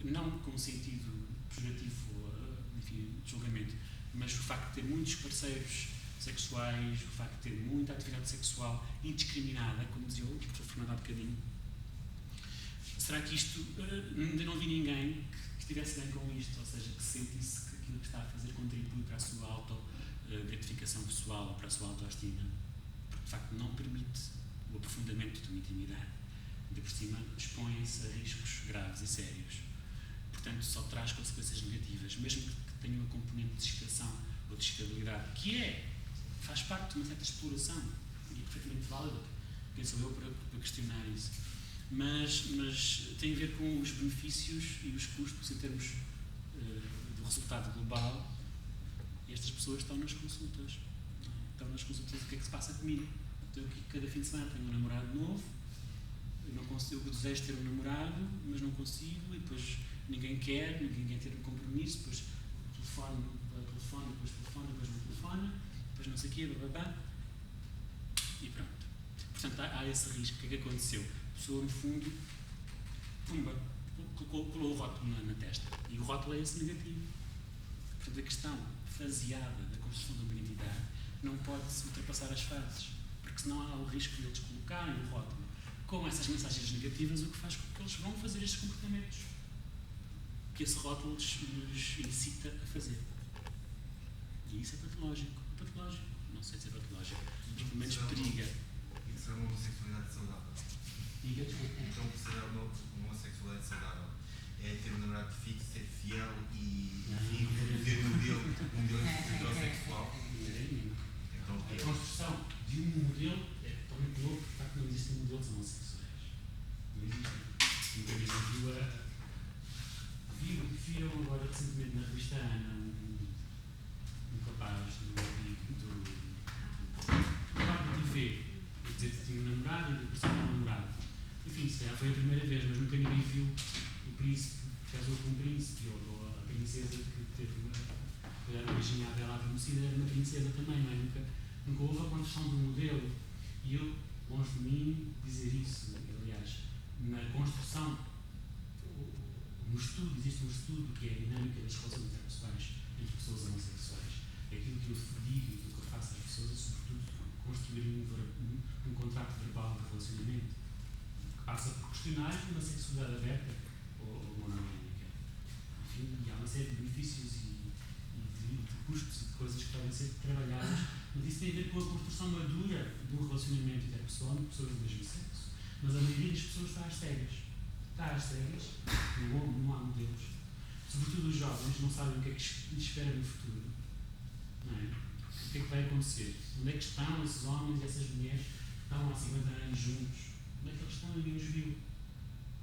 não com sentido pejorativo, enfim, de julgamento, mas o facto de ter muitos parceiros sexuais, o facto de ter muita atividade sexual indiscriminada, como dizia o professor Fernando há bocadinho. Será que isto, ainda não vi ninguém que estivesse bem com isto, ou seja, que sentisse que aquilo que está a fazer contribui para a sua auto-gratificação pessoal ou para a sua autoestima, porque de facto não permite o aprofundamento de uma intimidade. Ainda por cima, expõe-se a riscos graves e sérios. Portanto, só traz consequências negativas, mesmo que tenha uma componente de excitação ou de excitabilidade, que faz parte de uma certa exploração, e é perfeitamente válida. Quem sou eu para questionar isso? Mas tem a ver com os benefícios e os custos em termos do resultado global. E estas pessoas estão nas consultas. Estão nas consultas, o que é que se passa comigo? Então, cada fim de semana tenho um namorado novo, eu desejo ter um namorado, mas não consigo, e depois ninguém quer ter um compromisso, depois telefone, depois não telefona, depois não sei o quê, bababá, e pronto. Portanto, há esse risco. O que é que aconteceu? A pessoa, no fundo, pumba, colou o rótulo na testa, e o rótulo é esse negativo. Portanto, a questão faseada da construção de uma identidade não pode ultrapassar as fases, porque senão há o risco de eles colocarem o rótulo com essas mensagens negativas, o que faz com que eles vão fazer estes comportamentos que esse rótulo nos incita a fazer. E isso é patológico. Patológico, não sei se é patológico, mas pelo menos periga. Isso é uma homossexualidade saudável. Diga, desculpa. Então, será uma homossexualidade saudável? É ter um namorado fixo, ser fiel e ter um modelo heterossexual? Então, A construção de um modelo é totalmente novo, porque de facto não existem modelos homossexuais. Não existem. Nunca viu viram agora recentemente na revista Ana um rapaz do TV dizer que tinha um namorado e que apareceu um namorado. Enfim, se calhar foi a primeira vez, mas nunca ninguém viu o príncipe que casou com um príncipe ou a princesa que teve uma beijinha à Bela Adormecida, era uma princesa também, não é? Nunca houve a construção de um modelo. E eu, longe de mim, dizer isso. Aliás, na construção, no estudo, existe um estudo que é a dinâmica das relações interpessoais entre pessoas homossexuais. Aquilo que eu digo e aquilo que eu faço às pessoas é, sobretudo, construir um contrato verbal de relacionamento que passa por questionários de uma sexualidade aberta ou monomânica. Enfim, e há uma série de benefícios e de custos e de coisas que podem ser trabalhadas, mas isso tem a ver com a construção madura de um relacionamento interpessoal entre pessoas do mesmo sexo. Mas a maioria das pessoas está às cegas. Está às cegas, não há modelos. Sobretudo os jovens não sabem o que é que lhes espera no futuro. Não é? O que é que vai acontecer? Onde é que estão esses homens e essas mulheres que estão há 50 anos juntos? Onde é que eles estão e ninguém os viu?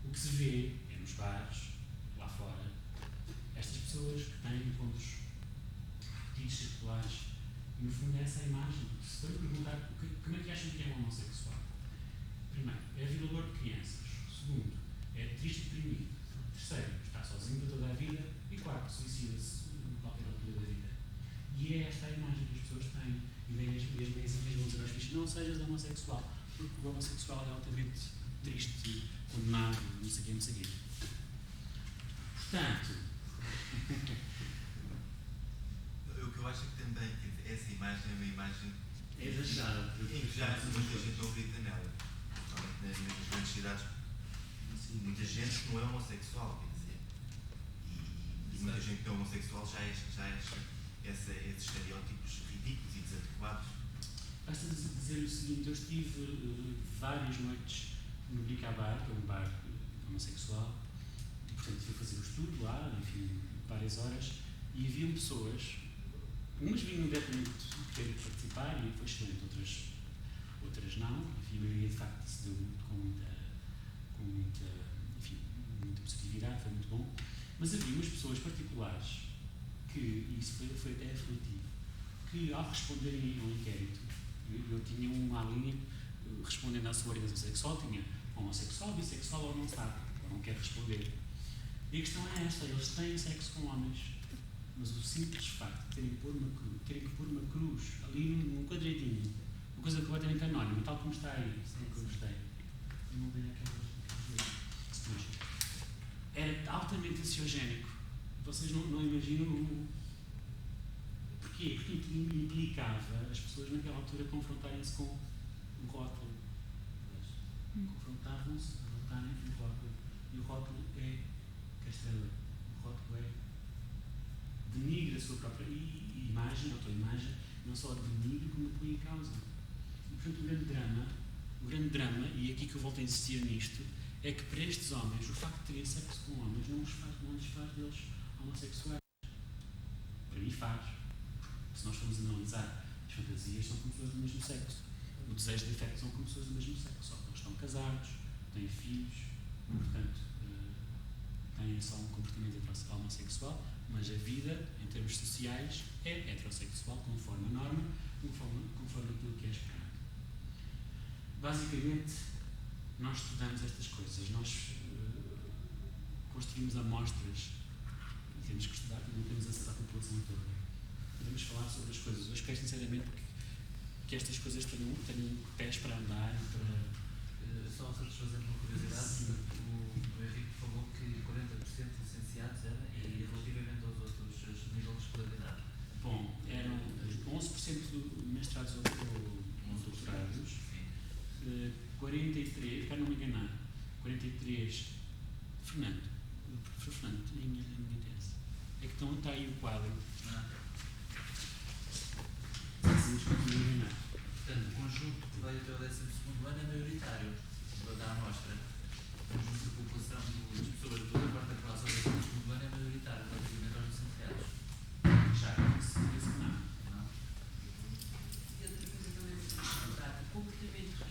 O que se vê é nos bares, lá fora, estas pessoas que têm encontros repetidos, circulares, e no fundo é essa a imagem. Se for perguntar como é que acham que é um homossexual? Primeiro, é violador de crianças. Segundo, é triste e deprimido. Terceiro, está sozinho para toda a vida. E quarto, suicida-se em qualquer altura da vida. E é esta a imagem que as pessoas têm. E vêm as mensas vão dizer aos filhos: não sejas homossexual, porque o homossexual é altamente triste, condenado, não sei o quê, não sei o quê. Portanto, o que eu acho é que também essa imagem é uma imagem é exagerada. em que já muita gente não acredita nela. Nas grandes cidades, muita gente que não é homossexual, quer dizer. E muita gente que é homossexual já acha esses estereótipos ridículos e desadequados. Basta dizer o seguinte: eu estive várias noites no Bricabar, que é um bar homossexual, e portanto fui fazer o estudo lá, enfim, várias horas, e haviam pessoas, umas vinham diretamente querer participar e foi excelente, outras não, enfim, a maioria de facto se deu com muita positividade, foi muito bom, mas havia umas pessoas particulares que, e isso foi até aflitivo, que ao responderem ao inquérito, eu tinha uma linha respondendo à sua orientação sexual, tinha homossexual, bissexual ou não sabe, ou não quer responder. E a questão é esta: eles têm sexo com homens, mas o simples facto de terem que pôr uma cruz ali num quadradinho, uma coisa completamente anónima, tal como está aí, sem que eu gostei. Eu não vejo aquelas. Era altamente ansiogénico. Vocês não imaginam porquê? Porque implicava as pessoas naquela altura confrontarem-se com um rótulo. Confrontavam-se a votarem com um rótulo. E o rótulo é castrador. O rótulo é denigra a sua própria imagem, autoimagem, não só denigra como põe em causa. E, portanto, o grande drama, e aqui que eu volto a insistir nisto, é que para estes homens, o facto de terem sexo com homens não lhes faz deles homossexuais. Para mim faz. Se nós formos analisar, as fantasias são com pessoas do mesmo sexo. O desejo de afeto são com pessoas do mesmo sexo. Só que eles estão casados, têm filhos, portanto, têm só um comportamento homossexual, mas a vida, em termos sociais, é heterossexual, conforme a norma, conforme aquilo que é esperado. Basicamente, nós estudamos estas coisas, nós construímos amostras, temos que estudar, não temos acesso à população toda. Podemos falar sobre as coisas. Eu espero sinceramente que estas coisas tenham pés para andar. Só satisfazendo uma curiosidade, o Henrique falou que 40% licenciados era, e relativamente aos outros níveis de escolaridade. Bom, eram 11% mestrados ou doutorados, 43, para não me enganar, 43, Fernando, nem me interessa. É que está aí o quadro. Se nos continua a enganar. Portanto, o conjunto que vai até o 12º ano é maioritário, da amostra. O conjunto da população das pessoas de toda a quarta classe ao 12º ano é maioritário, relativamente aos licenciados. Já, isso não. Não? E outra coisa também é muito importante, o comportamento de risco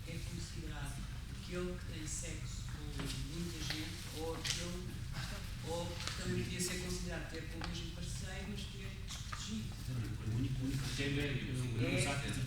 é considerado aquele que tem sexo com muita gente ou aquele que também podia ser considerado ter com o mesmo parceiro, mas que é desprotegido. O único critério é o saco de